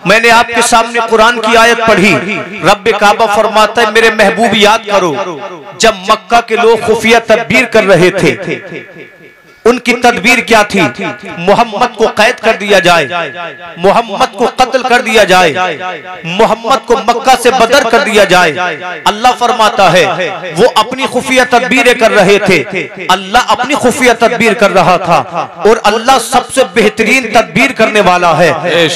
मैंने आपके सामने कुरान की आयत पढ़ी। रब्बे काबा फरमाता है मेरे महबूब याद करो जब मक्का के लोग खुफिया तदबीर कर रहे थे, उनकी तदबीर क्या थी? मोहम्मद को कैद कर दिया जाए, मोहम्मद को कत्ल कर दिया जाए, मोहम्मद को मक्का से बदर कर दिया जाए। अल्लाह फरमाता है वो अपनी खुफिया तदबीरें कर रहे थे, अल्लाह अपनी खुफिया तदबीर कर रहा था और अल्लाह सबसे बेहतरीन तदबीर करने वाला है।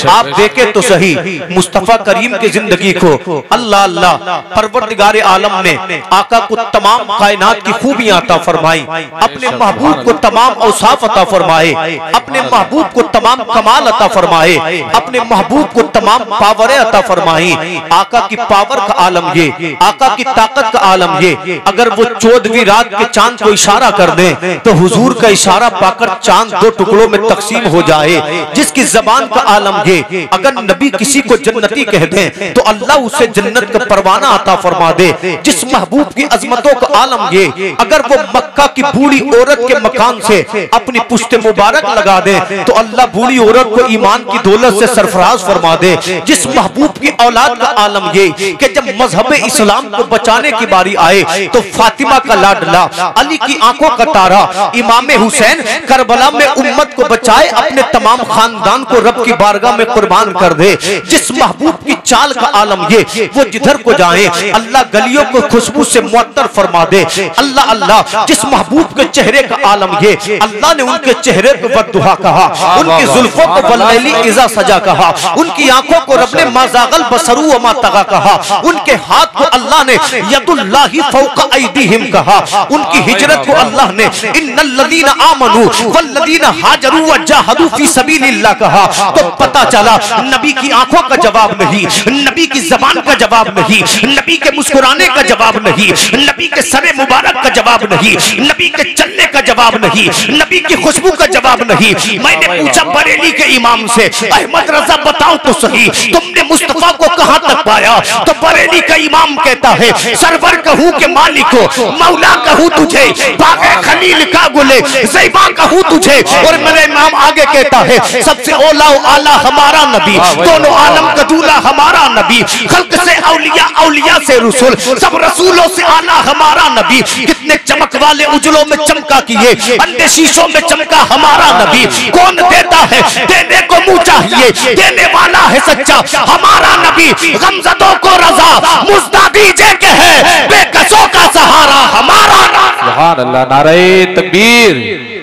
आप देखें तो सही मुस्तफा करीम की जिंदगी को अल्लाह अल्लाह परवरदिगार आलम ने आका को तमाम कायनात की खूबियां अता फरमाई, अपने महबूब को तमाम औसाफ अता फरमाए, अपने महबूब को तमाम कमाल अता फरमाए, अपने महबूब को तमाम पावरें अता फरमाई। आका की पावर का आलम ये, आका की ताकत का आलम ये। अगर वो 14वीं रात के चांद को इशारा कर दे तो हुजूर का इशारा पाकर चांद 2 टुकड़ों में तकसीम हो जाए। जिसकी जबान का आलम ये, अगर नबी किसी को जन्नती कह दे तो अल्लाह उसे जन्नत का परवाना अता फरमा दे। जिस महबूब की अजमतों का आलम ये, अगर वो मक्का की बूढ़ी औरत के मकान से अपनी पुश्ते मुबारक लगा दे तो अल्लाह बूढ़ी औरत को ईमान की दौलत से सरफराज फरमा दे। जिस महबूब की औलाद का आलम ये कि जब मजहब इस्लाम को बचाने की बारी आए तो फातिमा का लाडला, अली की आंखों का तारा, इमाम हुसैन करबला में उम्मत को बचाए, अपने तमाम खानदान को रब की बारगाह में कुर्बान कर दे। जिस महबूब की चाल का आलम ये, वो जिधर को जाए अल्लाह गलियों को खुशबू से मुअत्तर फरमा दे। अल्लाह अल्लाह जिस महबूब के चेहरे का आलम ये, अल्लाह ने उनके चेहरे को बद्दुआ कहा, उनकी जुल्फों को वल्लैली इज़ा सजा कहा, उनकी आंखों को रब ने माज़ागल बसरू व मा तगा कहा, उनके हाथ को अल्लाह ने यदुल्लाहि फौका ऐदीहिम कहा, उनकी हिजरत को अल्लाह ने इन्नल लदीना आमनू वल्लदीना हाजरू व जाहदू फी सबीलिल्लाह कहा। तो पता चला नबी की आंखों का जवाब नहीं, नबी की जबान का जवाब नहीं, नबी के मुस्कुराने का जवाब नहीं, नबी के सरे मुबारक का जवाब नहीं, नबी के चलने का जवाब नहीं, नबी की खुशबू का जवाब नहीं। मैंने पूछा बरेली के इमाम से, अहमद रजा बताओ तो सही तुमने मुस्तफा को कहां तक पाया? तो बरेली का इमाम कहता है सरवर कहूं के मालिक को, मौला कहूं तुझे, बागे खलील का गुले ज़ैबा कहूं तुझे। और मेरे इमाम आगे कहता है सबसे औला आला हमारा नबी, दोनों आलम का दूल्हा हमारा नबी, खल्क से औलिया, औलिया से रसूल, सब रसूलों से आला हमारा नबी। कितने चमक वाले उजलों में चमका किए, अंधे शीशों में चमका हमारा नबी। कौन देता है? देने को मुंह चाहिए, देने वाला है सच्चा हमारा नबी। गमज़दों को रज़ा मुज़दा दीजिए के है, बेकसों का सहारा हमारा। सुभान अल्लाह। नारे तकबीर,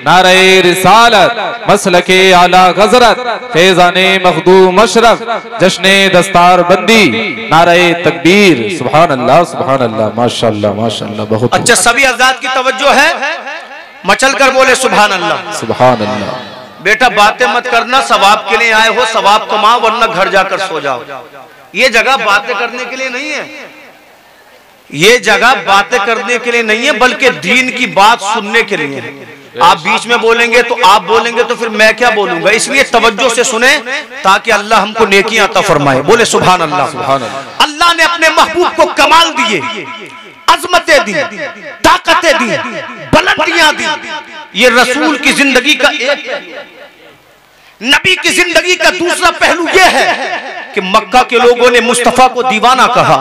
नारे रिसालत, मसलके आला गज़रत, फैज़ाने मखदूम अशरफ, जश्ने दस्तार बंदी, नारे तकबीर। सुभान अल्लाह, सुभान अल्लाह, माशाअल्लाह, माशाअल्लाह। बहुत अच्छा, सभी आजाद की तवज्जो है, मचल कर बोले सुभान अल्लाह, सुभान अल्लाह। बेटा बातें मत करना, सवाब के लिए आए हो सवाब कमाओ, वरना घर जाकर सो जाओ। ये जगह बातें करने के लिए नहीं है, ये जगह बातें करने के लिए नहीं है, बल्कि दीन की बात सुनने के लिए है। आप बीच में बोलेंगे तो आप बोलेंगे तो फिर मैं क्या बोलूंगा, इसलिए तवज्जो से सुने ताकि अल्लाह हमको नेकियां अता फरमाए। बोले सुभान अल्लाह, सुभान अल्लाह। अल्लाह ने अपने महबूब को कमाल दिए, अजमतें दी, ताकतें दी, बुलंदियां दी। ये रसूल की जिंदगी का एक, नबी की जिंदगी का दूसरा पहलू यह है कि मक्का के लोगों ने मुस्तफा को दीवाना कहा,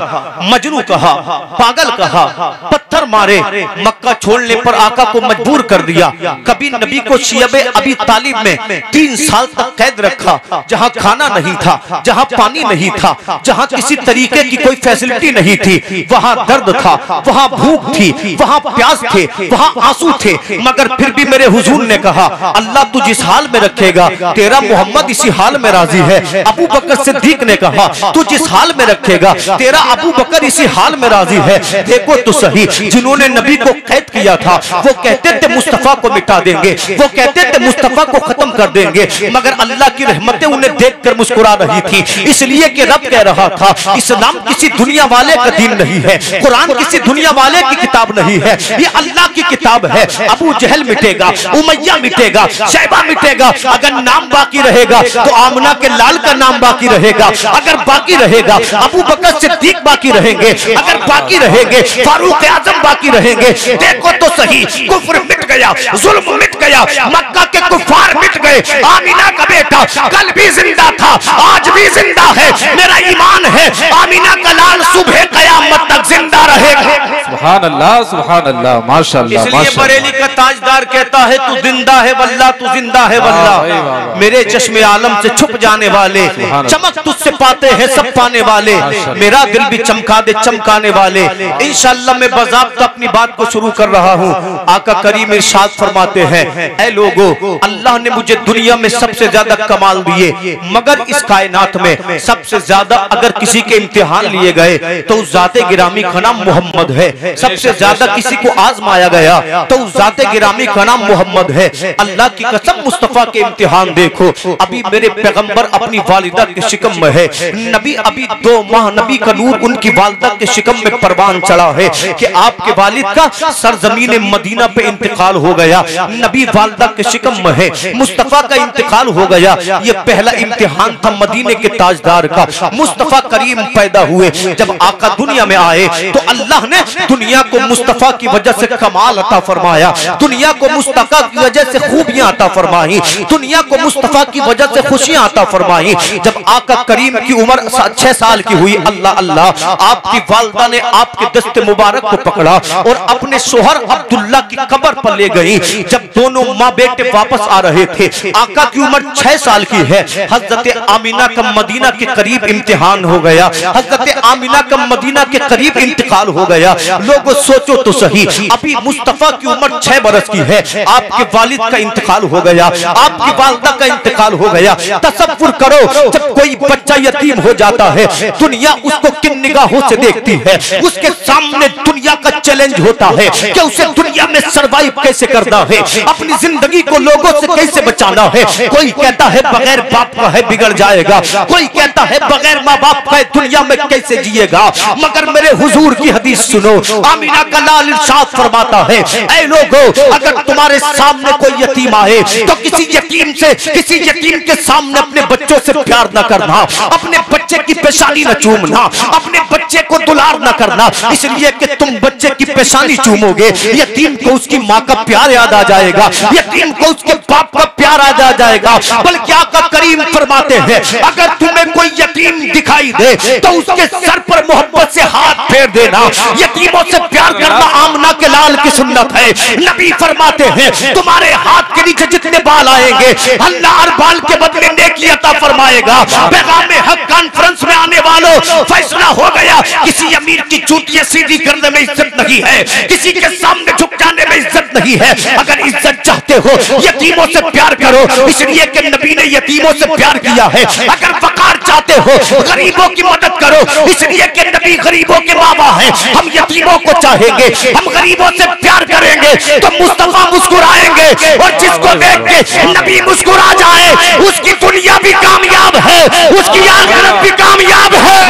मजनू कहा, पागल कहा, पत्थर मारे, मक्का छोड़ने पर आका को मजबूर कर दिया। कभी नबी को शियबे अबी तालिब में 3 साल तक कैद रखा, जहां खाना नहीं था, जहां पानी नहीं था, जहां किसी तरीके की कोई फैसिलिटी नहीं थी। वहां दर्द था, वहां भूख थी, वहां प्यास थे, वहां आंसू थे, मगर फिर भी मेरे हुजूर ने कहा अल्लाह तू जिस हाल में रखेगा तेरा मोहम्मद इसी हाल में राजी है। अबू बकर सिद्दीक ने कहा तू जिस हाल में रखेगा तेरा अबू बकर इसी हाल में राजी है। देखो तो सही, जिन्होंने नबी को कैद किया था वो कहते थे मुस्तफा को मिटा देंगे, वो कहते थे मुस्तफा को खत्म कर देंगे, मगर अल्लाह की रहमतें उन्हें देखकर मुस्कुरा रही थी। इसलिए कि रब कह रहा था इस्लाम किसी दुनिया वाले का दीन नहीं है, कुरान किसी दुनिया वाले की किताब नहीं है, ये अल्लाह की किताब है। अबू जहल मिटेगा, उमैया मिटेगा, शैबा मिटेगा, अगर नाम बाकी रहेगा तो आमना के लाल का नाम बाकी रहेगा। अगर बाकी रहेगा अबू बकर सिद्दीक बाकी रहेंगे, अगर बाकी रहेंगे फारूक आजम बाकी रहेंगे। देखो तो सही, कुफ्र मिट गया, जुल्म मिट गया, मक्का के कुफार मिट गए। आमीना का बेटा कल भी जिंदा था, आज भी जिंदा है। मेरा ईमान है आमीना का लाल सुबह कयामत तक जिंदा रहेगा। सुभान अल्लाह, सुभान अल्लाह, माशाअल्लाह। इसलिए बरेली का ताजदार कहता है तू जिंदा है वल्लाह, तू जिंदा है वल्लाह। मेरे चश्मे आलम से छुप जाने वाले, चमक तुझसे पाते हैं सब पाने वाले, मेरा दिल भी चमका दे चमकाने वाले। इंशाअल्लाह मैं बाज़ाब्ता अपनी बात को शुरू कर रहा हूँ। आका करीम इरशाद फरमाते हैं, ऐ लोगो, अल्लाह ने मुझे दुनिया में सबसे ज्यादा कमाल दिए, मगर इस कायनात में सबसे ज्यादा अगर किसी के इम्तिहान लिए गए तो उस जाते गिरामी का नाम मोहम्मद है। सबसे ज्यादा किसी को आजमाया गया तो उस जाते गिरामी का नाम मोहम्मद है। अल्लाह की कसम, मुस्तफा के इम्तिहान देखो। अभी मेरे पैगंबर अपनी वालिदा के शिकम में है, नबी अभी 2 माह नबी का नूर उनकी वालिदा के शिकम में परवान चढ़ा है कि आपके वालिद का सरजमीन मदीना पे इंतकाल हो गया। नबी वालिदा के शिकम में है, मुस्तफा का इंतकाल हो गया। ये पहला इम्तिहान था मदीने के ताजदार का। मुस्तफा करीम पैदा हुए, जब आका दुनिया में आए तो अल्लाह ने दुनिया को मुस्तफा की वजह से कमाल अता फरमाया, दुनिया को मुस्तफा की वजह से खूबियां अता फरमाई, दुनिया को मुस्तफा की वजह से खुशियां अता फरमाई। जब आका करीम की उम्र 6 साल की हुई, अल्लाह अल्लाह, आपकी वालिदा ने आपके दस्ते मुबारक को पकड़ा और अपने शोहर अब्दुल्ला की कब्र पर ले गई। जब दोनों माँ बेटे वापस आ रहे थे, आका की उम्र 6 साल की है। हजरत आमीना का मदीना के करीब इम्तिहान हो गया, हजरत आमीना का मदीना के करीब इंतकाल हो गया। लोगों सोचो तो सही, अभी मुस्तफा की उम्र 6 बरस की है, आपके वालिद का इंतकाल हो गया, आपकी वालिदा का इंतकाल हो गया। तसव्वुर करो, जब कोई बच्चा यतीम हो जाता है, दुनिया उसको किन निगाहों से देखती है। उसके सामने दुनिया का चैलेंज होता है कि उसे दुनिया में सरवाइव कैसे करना है, अपनी जिंदगी को लोगों से कैसे बचाना है। कोई कहता है बगैर बाप का है बिगड़ जाएगा, कोई कहता है बगैर माँ बाप का है दुनिया में कैसे जिएगा। मगर मेरे हुजूर की हदीस सुनो, आमीना का लाल इरशाद फरमाता है, ऐ लोगों, अगर तुम्हारे सामने कोई यतीम आए तो किसी यतीम के सामने अपने बच्चों से प्यार न करना, अपने बच्चे की पेशानी न चूमना, अपने बच्चे को दुलार न करना, इसलिए कि तुम बच्चे की पेशानी चूमोगे, यतीम को उसकी माँ का प्यार याद आ जाएगा, यतीम को उसके बाप का प्यार याद आ जाएगा। बल्कि आका करीम फरमाते हैं, अगर तुम्हें कोई यतीम दिखाई दे तो उसके सर पर मोहब्बत से हाथ फेर देना। यतीमों से प्यार करना आमना के लाल की सुन्नत है। नबी फरमाते हैं, तुम्हारे हाथ के नीचे जितने बाल आएंगे अल्लाह हर बाल के बदले नेकी अता फरमाएगा। पैगाम हक कॉन्फ्रेंस में आने वालों, फैसला हो गया, किसी अमीर की चूतियां सीधी करने में इज्जत नहीं है, किसी के सामने झुक जाने में इज्जत नहीं है। अगर इज्जत चाहते हो यतीमों से प्यार करो, इसलिए कि नबी ने यतीमों से प्यार किया है। अगर वकार चाहते हो गरीबों की मदद करो, इसलिए कि नबी गरीबों के बाबा है। हम यतीमों को चाहेंगे, हम गरीबों से प्यार करेंगे तो मुस्तफा मुस्कुराएंगे, और जिसको देख के नबी मुस्कुरा जाए उसकी दुनिया भी कामयाब है, उसकी आखिरत भी कामयाब है।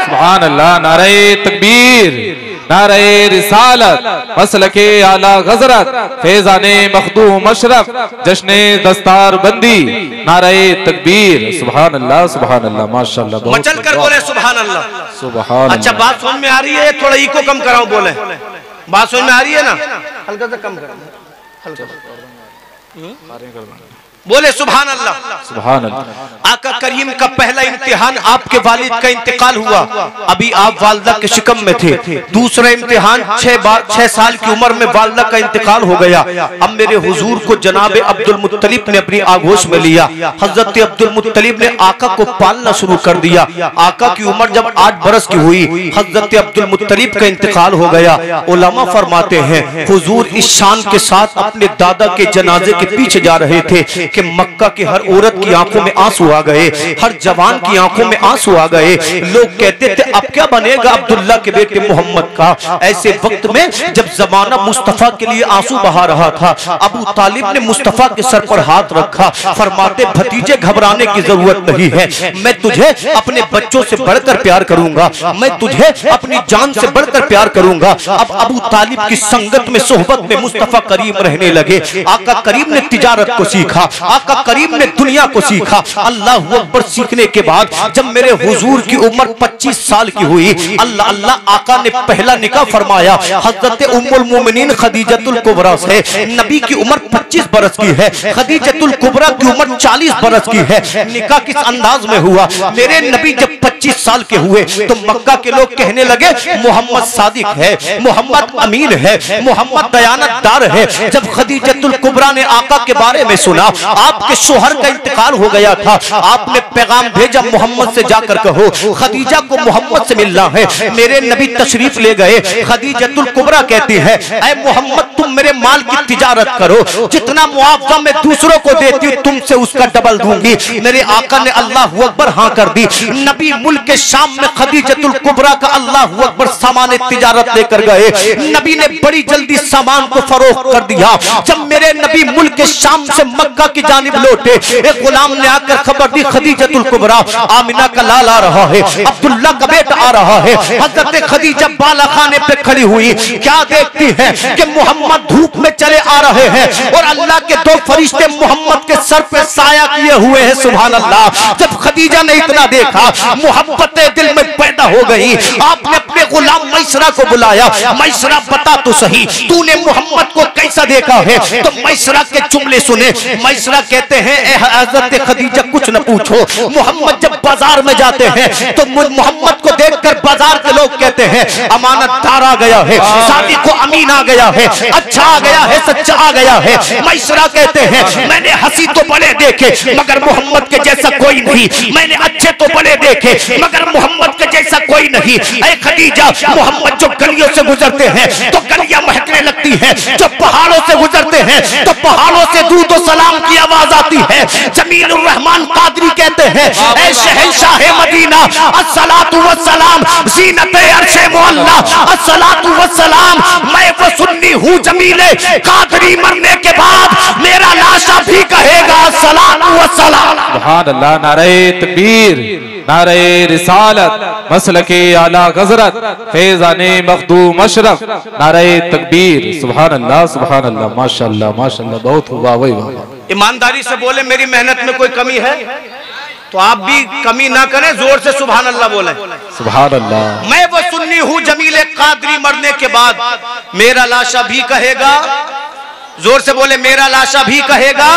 सुभान अल्लाह, नारे तकबीर, नारे रिसालत, मसलके आला गजरत, फैजाने मखदूम अशरफ, जश्ने दस्तार बंदी, नारे तकबीर। सुभान अल्लाह, सुभान अल्लाह, माशाअल्लाह। मचल कर बोले सुभान अल्लाह, सुभान। अच्छा बात समझ में आ रही है? थोड़ा इको कम कराओ, बोले बात समझ में आ रही है ना? हल्का सा कम करो, हल्का बोले सुभान अल्लाह, सुभान अल्लाह। आका करीम का पहला इम्तिहान आपके वालिद का इंतकाल हुआ, अभी आप वालिदा के शिकम में थे। दूसरा इम्तिहान 6 साल की उम्र में वालिदा का इंतकाल हो गया। अब मेरे हुजूर को जनाब अब्दुल मुत्तलिब ने अपनी आगोश में लिया। हजरत अब्दुल मुत्तलिब ने आका को पालना शुरू कर दिया। आका की उम्र जब 8 बरस की हुई, हजरत अब्दुल मुत्तलिब का इंतकाल हो गया। उलमा फरमाते हैं, हुजूर इस शान के साथ अपने दादा के जनाजे के पीछे जा रहे थे कि मक्का की हर औरत की आंखों में आंसू आ गए, हर जवान की आंखों में आंसू आ गए। लोग कहते थे अब क्या बनेगा अब्दुल्ला के बेटे मोहम्मद का। ऐसे वक्त में जब जमाना मुस्तफा के लिए आंसू बहा रहा था, अबू तालिब ने मुस्तफा के सर पर हाथ रखा, फरमाते भतीजे घबराने की जरूरत नहीं है, मैं तुझे अपने बच्चों से बढ़कर प्यार करूंगा, मैं तुझे अपनी जान से बढ़कर प्यार करूंगा। अब अबू तालिब की संगत में सोहबत में मुस्तफा करीम रहने लगे। आका करीम ने तिजारत को सीखा, आका करीम ने दुनिया को सीखा। अल्लाह अकबर सीखने के बाद जब मेरे हुजूर की उम्र 25 साल की हुई, अल्लाह अल्लाह आका ने पहला निकाह फरमाया हजरत उम्मुल मोमिनीन खदीजतुल कुबरा से। नबी की उम्र 25 बरस की है, खदीजतुल कुबरा की उम्र 40 बरस की है। निकाह किस अंदाज में हुआ? मेरे नबी जब 25 साल के हुए तो मक्का के लोग कहने लगे मोहम्मद सादिक है, मोहम्मद अमीन है, मोहम्मद दयानतदार है। जब खदीजतुल कुबरा ने आका के बारे में सुना, आपके शोहर का इंतकाल हो गया था, आपने पैगाम भेजा मोहम्मद से जाकर कहो खदीजा को मोहम्मद से मिलना है। मेरे नबी तशरीफ ले गए। खदीजतुल कुबरा कहती है ऐ मोहम्मद तुम मेरे माल की तिजारत करो, जितना मुआवजा मैं दूसरों को देती हूँ तुमसे उसका डबल दूंगी। मेरे आका ने अल्लाह अकबर हाँ कर दी। नबी मुल्क के शाम में खदीजतुल कुबरा का अल्लाह अकबर सामान तिजारत लेकर गए। नबी ने बड़ी जल्दी सामान को फरोख्त कर दिया। जब मेरे नबी मुल्क के शाम से मक्का की जानिब लौटे, एक गुलाम ने आकर खबर दी खदीजतुल कुबरा आमिना का लाल आ रहा है, अब्दुल्ला का बेटा आ रहा है। हजरत खदीजा बाला खाने पे खड़ी हुई, क्या देखती है कि मोहम्मद धूप में चले आ रहे हैं और अल्लाह के दो फरिश्ते मोहम्मद के सर पे साया किए हुए हैं। सुभान अल्लाह। जब खदीजा ने इतना देखा, मोहब्बत दिल में पैदा हो गई। आपने अपने गुलाम मैसरा को बुलाया, मैसरा बता तो सही तूने मोहम्मद को कैसा देखा है? तो मैसरा के जुमले सुने। मैसरा कहते हैं ए हजरत खदीजा कुछ न पूछो, मोहम्मद जब बाजार में जाते हैं तो मोहम्मद को देखकर बाजार के लोग कहते हैं अमानतदार आ गया है, शादी को अमीन आ गया है, अच्छा आ गया है, सच्चा आ गया है। मैसरा कहते हैं मैंने हंसी तो बड़े देखे मगर मोहम्मद के जैसा कोई नहीं, मैंने अच्छे तो बड़े देखे मगर मोहम्मद के जैसा कोई नहीं। ऐ खदीजा मोहम्मद जो गलियों से गुजरते हैं तो गलियां महकने लगती हैं, जो पहाड़ों से गुजरते हैं तो पहाड़ों से दूध और सलाम की आवाज आती है। जमीलुर रहमान कादरी कहते हैं ऐ शहंशाह मदीना अस्सलातु वस्सलाम ज़ीनत अर्शे मुअल्ला अस्सलातु वस्सलाम। मैं वो सुन्नी हूँ जमीले कादरी, मरने के बाद मेरा लाशा भी कहेगा अस्सलातु वस्सलाम। सुभान अल्लाह। नारे तकबीर, नारे रिसालत, मसलके आला गजरत, फैज़ाने मखदूम अशरफ, नारे तकबीर। सुभान अल्लाह, सुभान अल्लाह, माशाअल्लाह, माशाअल्लाह, बहुत हुआ। वही ईमानदारी से बोले मेरी मेहनत में कोई कमी है तो आप भी कमी ना करें, जोर से सुभान अल्लाह बोले। सुभान अल्लाह। मैं वो सुन्नी हूँ जमीले कादरी, मरने के बाद मेरा लाशा भी कहेगा, जोर से बोले मेरा लाशा भी कहेगा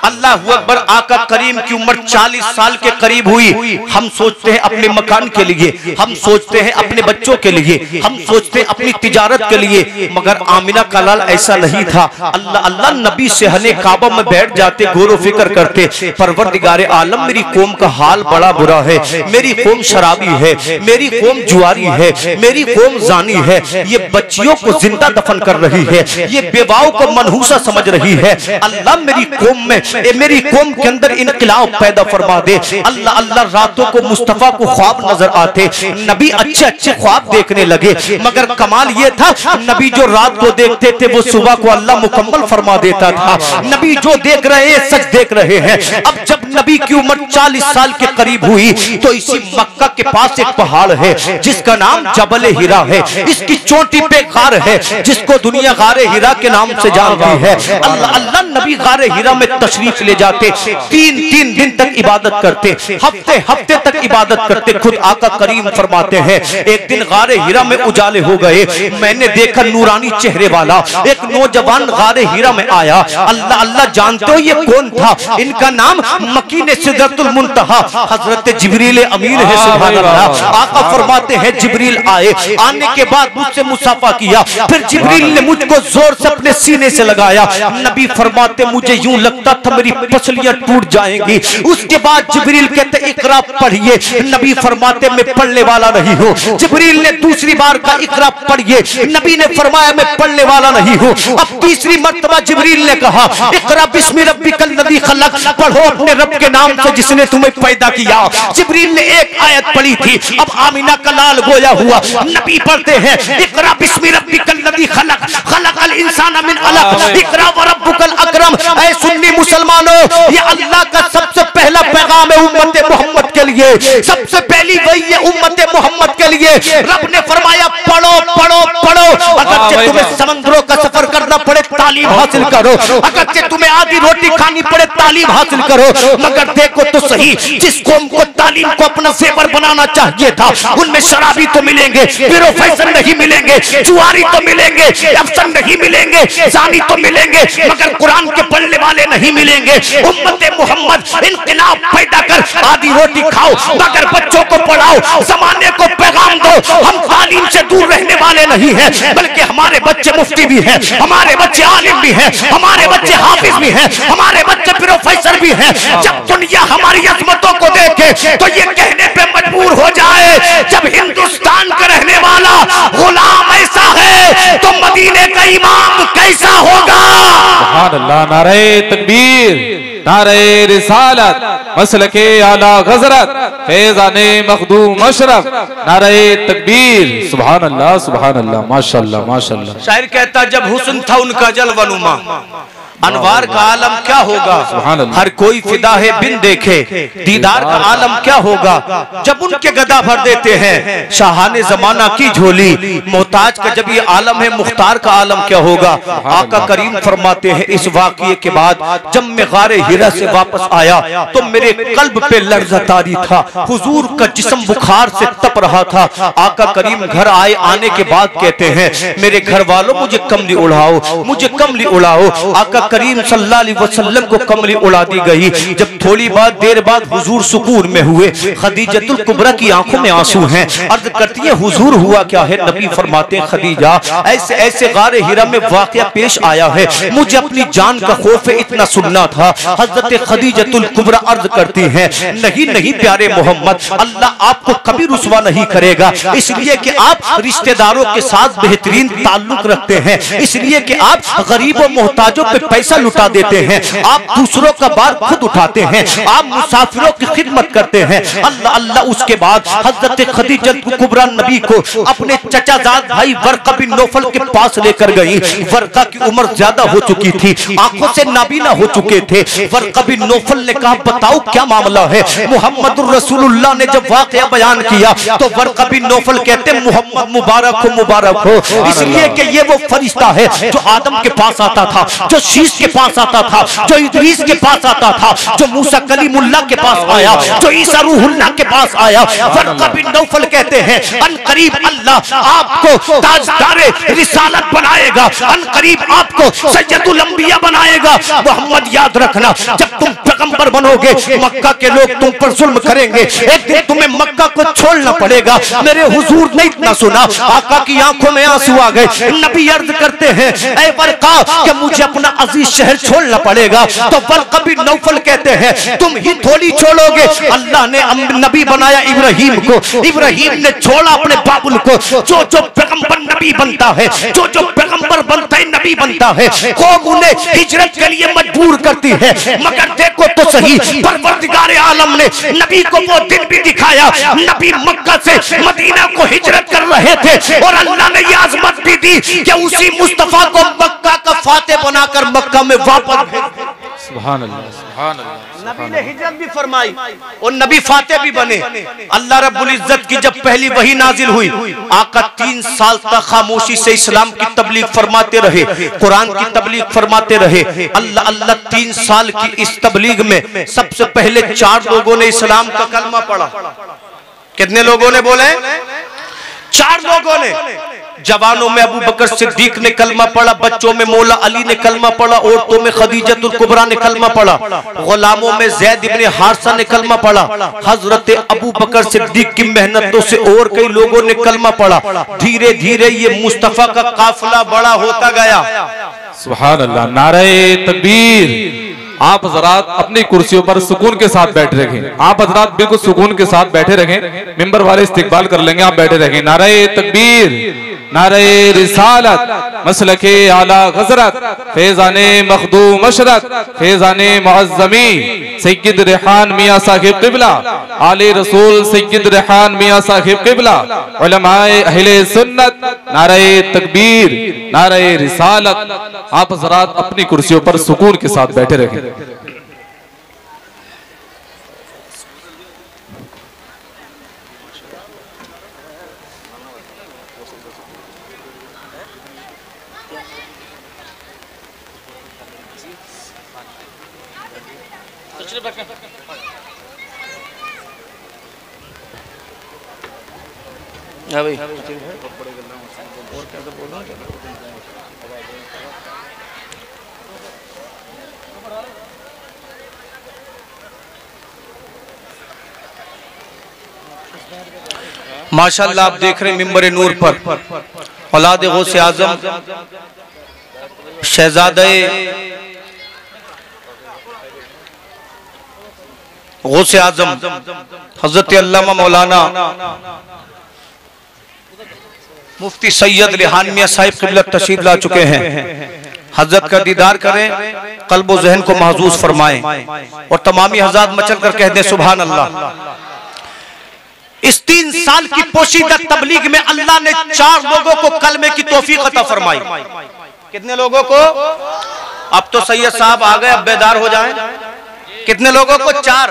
अल्लाह अकबर। आका करीम की उम्र 40 साल के करीब हुई। हम सोचते हैं अपने मकान के लिए, हम सोचते हैं अपने बच्चों के लिए, हम सोचते हैं अपनी तिजारत के लिए, मगर आमिना का लाल ऐसा नहीं था। अल्लाह अल्लाह नबी सहने काबा में बैठ जाते, गौर फिक्र करते परवरदिगारे आलम मेरी कौम का हाल बड़ा बुरा है, मेरी कौम शराबी है, मेरी कौम जुआरी है, मेरी कौम जानी है, ये बच्चियों को जिंदा दफन कर रही है, ये बेवाओं को मनहूसा समझ रही है। अल्लाह मेरी कौम में मेरी कौम के अंदर इनकलाब पैदा फरमा दे। अल्लाह अल्लाह रातों को मुस्तफा को ख्वाब नजर आते, नबी अच्छे अच्छे ख्वाब देखने लगे, मगर कमाल ये था नबी जो रात को देखते थे वो सुबह को अल्लाह मुकम्मल फरमा देता था। नबी जो देख रहे हैं सच देख रहे हैं। अब जब नबी की उम्र 40 साल के करीब हुई तो इसी मक्का के पास एक पहाड़ है जिसका नाम जबल हिरा है। इसकी चोटी पे गार है जिसको दुनिया गारे हिरा के नाम से जानती है। अल्लाह अल्लाह नबी गारे हिरा में तशरीफ ले जाते, 3 दिन तक इबादत करते, हफ्ते हफ्ते तक इबादत करते। खुद आका करीम फरमाते हैं एक दिन गारे हिरा में उजाले हो गए, मैंने देखा नूरानी चेहरे वाला एक नौजवान गारे हिरा में आया। अल्लाह अल्लाह जानते हो ये कौन था? इनका नाम मकीन सिदरतुल मुंतहा हजरत जिब्रील अमीन है। सुभान अल्लाह। आका फरमाते हैं जिब्रील आए, आने के बाद मुझसे मुसाफा किया, फिर जिब्रील ने मुझको जोर से अपने सीने से लगाया। नबी फरमाते मुझे यूं लगता था मेरी पसलियां टूट जाएंगी। उसके बाद जिब्रील कहते इकरा पढ़िए। नबी फरमाते मैं पढ़ने वाला नहीं हूँ। जिब्रील ने दूसरी बार कहा इकरा पढ़िए। नबी ने फरमाया मैं पढ़ने वाला नहीं हूँ। अब तीसरी मर्तबा जिब्रील ने कहा इकरा बिस्मि रब्बिकल लज़ी खलक, पढ़ो अपने रब के नाम से जिसने तुम्हें पैदा किया। जिब्रील ने एक आयत पढ़ी थी, अब आमिना का लाल गोया हुआ। नबी पढ़ते हैं इकरा बिस्मि रब्बिकल लज़ी खलक, खलकल इंसान मिन अलक, इकरा व रब्बुकल अकरम। ऐ सुन्नी मुसलमानों, ये अल्लाह का सबसे पहला पैगाम है उम्मत मोहम्मद के लिए। सबसे पहली वही है उम्मत मोहम्मद के लिए। रब ने फरमाया पढ़ो पढ़ो पढ़ो, अगर तुम्हें समंदरों का सफर करना पड़े तालीम हासिल करो, अगर तुम्हें आधी रोटी खानी पड़े तालीम हासिल करो, मगर देखो तो सही, जिस कौम को तालीम को अपना सेवर बनाना चाहिए था उनमें शराबी तो मिलेंगे, प्रोफेसर नहीं मिलेंगे, जुआरी तो मिलेंगे, अफसर नहीं मिलेंगे, जानी तो मिलेंगे, मगर कुरान के पढ़ने वाले नहीं मिलेंगे। उम्मत मोहम्मद इनकलाब पैदा कर, आधी रोटी खाओ मगर बच्चों को पढ़ाओ, जमाने को पैगाम दो। हम तालीम से दूर रहने वाले नहीं हैं, बल्कि हमारे बच्चे मुफ्ती भी हैं, हमारे बच्चे आलिम भी हैं, हमारे बच्चे हाफिज भी हैं, हमारे बच्चे प्रोफेसर भी हैं। जब दुनिया हमारी अजमतों को देखे तो ये कहने पे मजबूर हो जाए, जब हिंदुस्तान का रहने वाला गुलाम ऐसा है तो मदीने का इमाम कैसा होगा। सुभान अल्लाह, नारे तकबीर, नारे रिसालत, मसलके आला गजरत, फैज़ाने मखदूम अशरफ, नारे तकबीर। सुभान अल्लाह, सुभान अल्लाह, माशाअल्लाह माशाअल्लाह। शायर कहता जब हुस्न था उनका जलवनुमा, अनवार का आलम क्या होगा, हर कोई फिदा है बिन देखे, दीदार का आलम क्या होगा, जब उनके गदा भर देते हैं शाहाने जमाना की झोली, मोहताज का जब ये आलम है मुख्तार का आलम क्या होगा। आका करीम फरमाते हैं इस वाक़ये के बाद जब मैं गारे हिरा से वापस आया तो मेरे कल्ब पे लर्ज़ा तारी था, हुजूर का जिस्म बुखार से तप रहा था। आका करीम घर आए, आने के बाद कहते हैं मेरे घर वालों मुझे कमली उड़ाओ, मुझे कमली उड़ाओ। आका करीम सल्लल्लाहु अलैहि वसल्लम को कमली उड़ा दी गई। जब थोड़ी देर बाद हुजूर सुकून में हुए, खदीजतुल कुबरा की आंखों में आंसू हैं, अर्ज करती है हुजूर हुआ क्या है। नबी फरमाते हैं खदीजा ऐसे ऐसे गारे हिरा में वाकया पेश आया है, मुझे अपनी जान का खौफ है, इतना सुनना था। हजरत खदीजतुल कुबरा अर्ज करती हैं नहीं नहीं प्यारे मोहम्मद, अल्लाह आपको कभी रुसवा नहीं करेगा, इसलिए कि आप रिश्तेदारों के साथ बेहतरीन ताल्लुक रखते हैं, इसलिए कि आप गरीबों मोहताजों पे पैसा लुटा देते हैं, आप दूसरों का बार खुद उठाते हैं, आप मुसाफिरों की खिदमत करते हैं। अल्लाह अल्लाह। उसके बाद हजरत खदीजत कुबरा नबी को अपने चचाजाद भाई वर्का बिन नौफल के पास लेकर गई। वर्का की उम्र ज्यादा हो चुकी थी, आंखों से नाबीना हो चुके थे। वर्का बिन नौफल ने कहा बताओ क्या मामला है। मुहम्मदुर रसूलुल्लाह ने जब वाकया बयान किया तो वर्का बिन नौफल कहते मुहम्मद मुबारक हो, इसलिए कि ये वो फरिश्ता है जो आदम के पास आता था, जो शीश के पास आता था, जो इदरीस के पास आता था, जो मूसा कलीमुल्लाह के पास आया, जो ईसा रूहुल्लाह के पास आया। वर्का बिन नौफल कहते हैं अनकरीब अल्लाह आपको ताजदारे रिसालत बनाएगा, अनकरीब आपको सैयदुल अंबिया बनाएगा। मोहम्मद याद रखना जब तुम पैगंबर बनोगे मक्का के लोग तुम पर जुल्म करेंगे, एक दिन तुम्हें मक्का को छोड़ना पड़ेगा। मेरे हुजूर ने इतना सुना, आका की आंखों में आंसू आ गए। नबी अर्ज करते हैं ऐ वर्का कि मुझे अपना अजीज शहर छोड़ना पड़ेगा। तो वर्का बिन नौफल कहते हैं तुम ही थोड़ी छोड़ोगे, अल्लाह ने नबी बनाया इब्राहिम को, इब्राहिम ने छोड़ा अपने बाबुल को। जो जो पैगंबर नबी बनता है, जो जो पैगंबर बनता है नबी बनता है, कौम उन्हें हिजरत के लिए मजबूर करती है। मगर देखो तो सही, परवरदिगार आलम ने नबी को वो दिन भी दिखाया, नबी मक्का से मदीना को हिजरत कर रहे थे और अल्लाह ने यह आजमत भी दी कि उसी मुस्तफा को मक्का का फाते बनाकर मक्का में वापस भेज। सुभान अल्लाह, सुभान अल्लाह। नबी ने हिजरत भी फरमाई और नबी फाते भी बने। अल्लाह रब्बुल इज्जत की जब पहली वही नाजिल हुई, आका 3 साल तक खामोशी से इस्लाम की तबलीग फरमाते रहे, कुरान की तबलीग फरमाते रहे। अल्लाह अल्लाह 3 साल की इस तबलीग में सबसे पहले 4 लोगों ने इस्लाम का कलमा पढ़ा। कितने लोगों ने बोले? 4 लोगों ने। जवानों में अबू बकर सिद्दीक ने कलमा पढ़ा, बच्चों में मौला अली ने कलमा पढ़ा, औरतों में खदीजतुल कुबरा ने कलमा पढ़ा, गुलामों में ज़ैद इब्ने हारिसा ने कलमा पढ़ा, हजरत अबू बकर सिद्दीक की मेहनतों से और कई लोगों ने कलमा पढ़ा। धीरे धीरे ये मुस्तफा का काफिला बड़ा होता गया। सुभान अल्लाह, नारे तकबीर। आप हजरात अपनी कुर्सियों पर सुकून के साथ बैठे रहें, आप हजरात बिल्कुल सुकून के साथ बैठे रहें, मिंबर वाले इस्तिकबाल कर लेंगे, आप बैठे रहें। नारे तकबीर, नारे रिसालत, मसलके आला गजरत, फैज़ाने मखदूम अशरत, फैज़ाने मुअज़्ज़मी सय्यद रेहान मियां साहिब क़िबला, आले रसूल सय्यद रेहान मियां साहिब क़िबला, उलमाए अहले सुन्नत, नारे तकबीर, नारे रिसालत। आप हजरात अपनी कुर्सियों पर सुकून के साथ बैठे रहें। माशाअल्लाह आप देख रहे हैं मिंबर नूर पर औलाद गौसे आजम शहजादे गौसे आजम हजरत अल्लामा मौलाना मुफ्ती सैयद रिहान मियां साहिब क़िबला तशरीफ ला चुके हैं। हजरत का दीदार करें, कल्ब व ज़हन को महजूज फरमाएं और तमामी हज़रात मचल कर कह दें सुभान अल्लाह। इस 3 साल की पोशीदा तबलीग में अल्लाह ने 4 लोगों को कलमे की तौफीक अता फरमाई। कितने लोगों को? अब तो सैयद साहब आ गए, अब बेदार हो जाएं। कितने लोगों को? 4।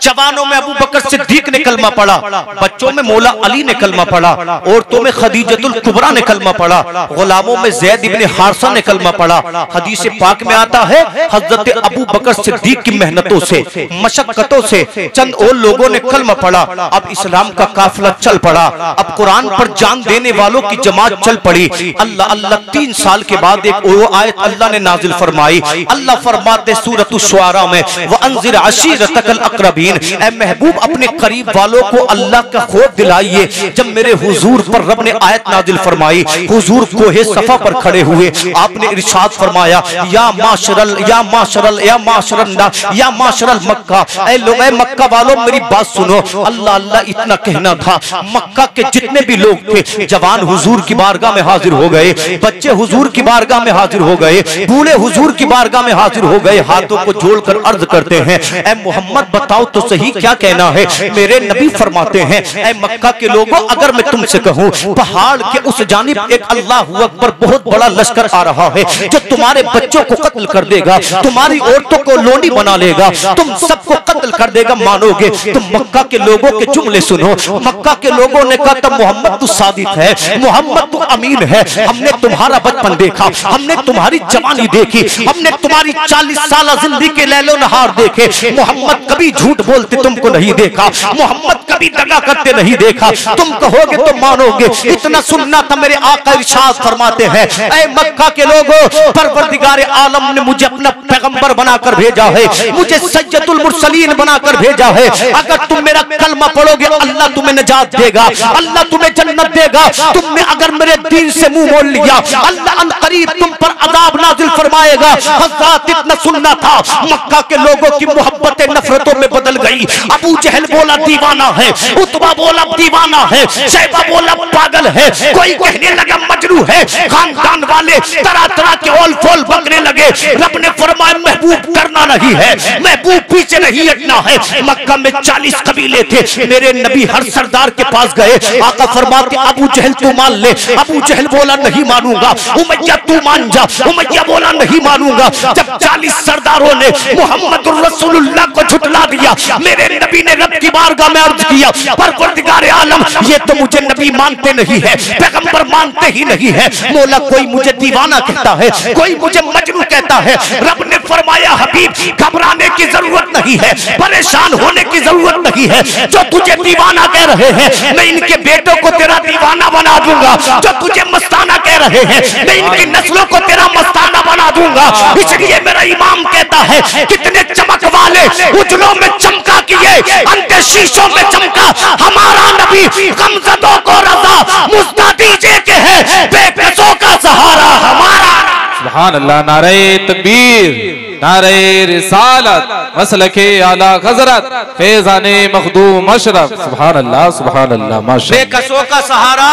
जवानों में अबू बकर सिद्दीक ने कलमा पढ़ा, बच्चों में मौला अली ने कलमा पढ़ा, औरतों में खदीजतुल कुबरा ने कलमा पढ़ा, गुलामों में ज़ैद इब्ने हारिसा ने कलमा पढ़ा। हदीस पाक में आता है हजरत अबू बकर सिद्दीक की मेहनतों से, मशक्कतों से चंद और लोगों ने कलमा पढ़ा। अब इस्लाम का काफिला चल पड़ा, अब कुरान पर जान देने वालों की जमात चल पड़ी। अल्लाह अल्लाह 3 साल के बाद एक वो आयत अल्लाह ने नाजिल फरमाई। अल्लाह फरमाते सूरत शुआरा में, व अंज़िर अशीरतकल अक़रबीन, ऐ महबूब अपने करीब वालों को अल्लाह का खौफ दिलाइए। जब मेरे हुजूर पर रब ने आयत नाजिल फरमाई, हुजूर कोहे सफा पर खड़े हुए, आपने इरशाद फरमाया या माशरल मक्का, ऐ लोग, ऐ मक्का वालों मेरी बात सुनो। अल्लाह अल्लाह इतना कहना था, मक्का के जितने भी लोग थे जवान हुजूर की बारगाह में हाजिर हो गए, बच्चे हुजूर की बारगाह में हाजिर हो गए, बूढ़े हुजूर की बारगाह में हाजिर हो गए, हाथों को जोड़कर अर्ज करते हैं ऐ मोहम्मद बताओ तो सही क्या कहना है। मेरे नबी फरमाते हैं ऐ मक्का के लोगों, अगर मैं तुमसे कहूं पहाड़ के उस जानिब एक अल्लाहू अकबर बहुत बड़ा लश्कर आ रहा है जो तुम्हारे बच्चों को कत्ल कर देगा, तुम्हारी औरतों को लोंडी बना लेगा, तुम सबको कत्ल कर देगा, मानोगे? तुम मक्का के लोगों के जुमले सुनो। मक्का के लोगों ने कहा तो मोहम्मद तू सादिक है, मोहम्मद तू अमीन है, हमने तुम्हारा बचपन देखा, हमने तुम्हारी जवानी देखी, हमने तुम्हारी 40 साल जिंदगी के लैलो नहार देखे। मोहम्मद कभी झूठ बोलते तुमको नहीं देखा, मोहम्मद कभी दगा करते नहीं देखा। तुम कहोगे तो मानोगे। इतना सुनना था, मेरे आका इरशाद फरमाते हैं ऐ मक्का के लोगों, परवरदिगार आलम ने मुझे अपना पैगंबर बनाकर भेजा है, मुझे सय्यदुल मुरसलीन बनाकर भेजा है। अगर तुम मेरा कलमा पढ़ोगे अल्लाह तुम्हें निजात देगा, अल्लाह तुम्हें जन्नत देगा। तुमने अगर मेरे दीन से मुंह मोड़ लिया अल्लाह अनकरीब तुम पर अज़ाब नाज़िल फरमाएगा। हज़रात इतना सुनना था, मक्का के लोगों की मोहब्बतें नफरतों में बदल गई। अबू जहल बोला दीवाना है, उतबा बोला दीवाना है, शैबा बोला पागल है, कोई कहने लगा मजनू है, खानदान वाले तरह तरह के ओल फोल बकने लगे। रब ने फरमाया महबूब करना नहीं है, महबूब पीछे नहीं हटना है। मक्का में 40 कबीले थे, मेरे नबी हर सरदार के पास गए, आका फरमाते अबू जहल तू मान ले। अबू जहल बोला नहीं मानूंगा। उमैया तू मान जा। उमैया बोला नहीं मानूंगा। जब 40 सरदारों ने मोहम्मद रसूलुल्लाह को झुठला दिया, मेरे नबी ने रब की बारगाह में अर्ज किया परवरदिगार आलम ये तो मुझे नबी मानते नहीं है, पैगंबर मानते ही नहीं है। मौला कोई मुझे दीवाना कहता है, कोई मुझे मजनू कहता है। रब ने फरमाया हबीब घबराने की जरूरत नहीं है, परेशान होने की जरूरत नहीं है। जो तुझे दीवाना कह रहे हैं मैं इनके बेटों को तेरा दीवाना बना दूंगा, जो तुझे मस्ताना कह रहे हैं मैं इनकी नस्लों को तेरा मस्ताना बना दूंगा। इसलिए मेरा इमाम कहता है कितने चमक वाले उजलों में चमका किए, अंते शीशों में चमका हमारा नबी, गमज़दों को रज़ा मुस्ता दीजिए के है, बेकसों का सहारा हमारा। सुभान अल्लाह। नारे तकबीर, नारे रिसालत, मसलके आला हज़रत, फैज़ाने मखदूम अशरफ। सुभान अल्लाह, सुभान अल्लाह, माशाअल्लाह। बेकसों का सहारा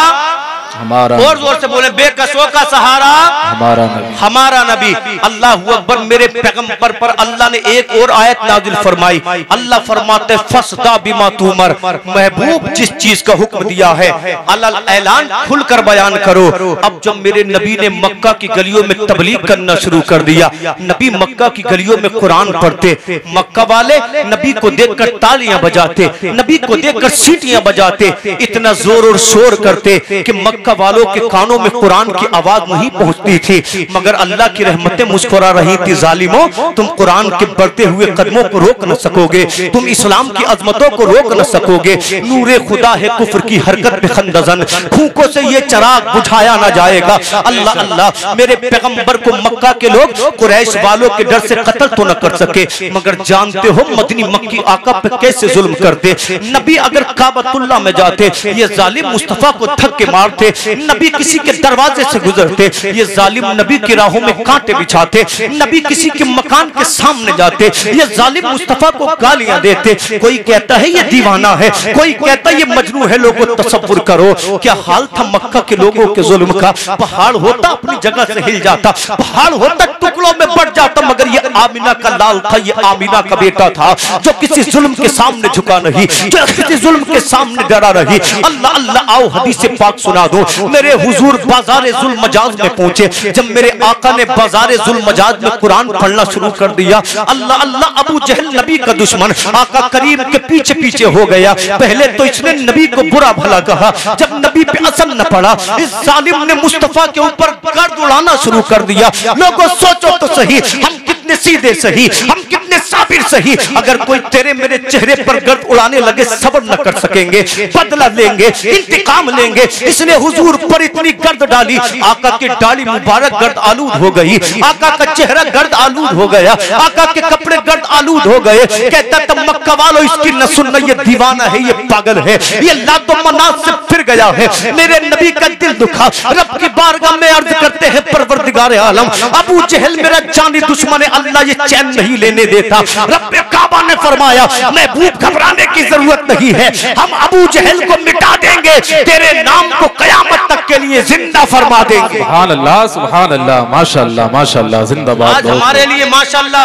हमारा, और जोर से बोले बेकसों का सहारा हमारा नबी, हमारा नबी। अल्लाहू अकबर। मेरे पैगंबर पर अल्लाह ने एक और आयत नाजिल फरमाई। अल्लाह फरमाते फस्दा बिमा तुमर, महबूब जिस चीज का हुक्म दिया है अलल ऐलान खुलकर बयान करो। अब जब मेरे नबी ने मक्का की गलियों में तबलीग करना शुरू कर दिया, नबी मक्का की गलियों में कुरान पढ़ते, मक्का वाले नबी को देखकर तालियां बजाते, नबी को देखकर सीटियां बजाते, इतना जोर और शोर करते कि मक्का वालों के कानों में कुरान की आवाज नहीं पहुंचती थी, मगर अल्लाह की रहमतें मुस्कुरा रही थी। जालिमों, तुम कुरान के बढ़ते हुए कदमों को रोक न सकोगे, तुम इस्लाम की अजमतों को रोक न सकोगे। नूरे खुदा है कुफ्र की हरकत पे खंदजन, फूकों से ये चराग बुझाया ना जाएगा। अल्लाह अल्लाह, मेरे पैगंबर को मक्का के लोग कुरैश वालों के डर से कत्ल तो न कर सके, मगर जानते हो मदनी मक्की आका पे कैसे जुल्म करते। नबी अगर काबतुल्लाह में जाते, ये जालिम मुस्तफा को धक्के मारते। नबी किसी के दरवाजे से गुजरते, ये जालिम नबी की राहों में कांटे बिछाते। नबी किसी के मकान के सामने जाते, ये जालिम मुस्तफा को गालियां देते। कोई कहता है ये दीवाना है, कोई कहता है ये मजनू है। लोगों तसव्वुर करो क्या हाल था मक्का के लोगों के जुल्म का। पहाड़ होता अपनी जगह से हिल जाता, पहाड़ होता टुकड़ों में बढ़ जाता, मगर ये आमिना का लाल था, ये आमिना का बेटा था, जो किसी जुल्म के सामने झुका नहीं, जो किसी जुल्म के सामने डरा नहीं। अल्लाह अल्लाह, आओ हदीस पाक सुना दो। मेरे हुजूर बाजारे जुल्म मजाज में पहुंचे, जब मेरे आका ने बाजारे जुल्म मजाज में कुरान पढ़ना शुरू कर दिया। अल्लाह अल्लाह, अबू जहल नबी का दुश्मन आका करीम के पीछे पीछे हो गया। पहले तो इसने नबी को बुरा भला कहा, जब नबी पे असर न पड़ा, इस जालिम ने मुस्तफा के ऊपर गर्द उड़ाना शुरू कर दिया। लोगों सोचो तो सही, हम कितने सीधे सही, हम कितने साबिर सही। अगर कोई तेरे मेरे चेहरे पर गर्द उड़ाने लगे, सब्र न कर सकेंगे, बदला लेंगे, इंतकाम लेंगे। इसने हुजूर पर इतनी गर्द डाली, आका की दाढ़ी मुबारक गर्द आलूद हो गई, आका का चेहरा गर्द आलूद हो गया, आका के कपड़े गर्द आलूद हो गए। कहता था मक्का वालों, इसकी न सुनना, ये दीवाना है, ये पागल है, ये लातो मनात से फिर गया है। मेरे नबी का दिल दुखा, रब की बारगाह में अर्ज करते हैं, परवरदिगार आलम, अबू जहल मेरा जानी दुश्मन है, अल्लाह ये चैन नहीं लेने देता। रब काबा ने फरमाया, महबूब घबराने की जरूरत नहीं है, हम अबू जहल को मिटा देंगे, तेरे नाम को कयामत तक के लिए जिंदा फरमा देंगे। सुभान अल्लाह, सुभान अल्लाह, माशाअल्लाह माशाअल्लाह, जिंदाबाद। आज हमारे लिए माशाअल्लाह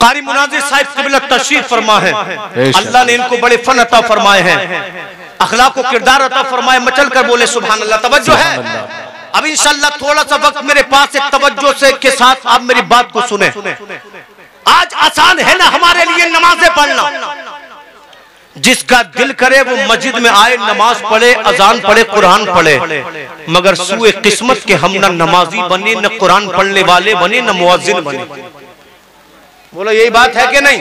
कारी मुनाजिर साहिब क़िबला तशरीफ फरमा है। अल्लाह ने इनको बड़े फन अता फरमाए हैं, अखलाक व किरदार अता फरमाए। मचल कर बोले सुभान अल्लाह। तवज्जो है, अब इंशाअल्लाह थोड़ा सा वक्त मेरे पास है, तवज्जो से के साथ आप मेरी बात को सुने। आज आसान है ना हमारे लिए नमाजें पढ़ना, जिसका दिल करे वो मस्जिद में आए, नमाज पढ़े, अजान पढ़े, कुरान पढ़े, मगर सुए किस्मत के हम न नमाजी बने, न कुरान पढ़ने वाले बने, न मुअज्जिन बने। बोलो यही बात है कि नहीं,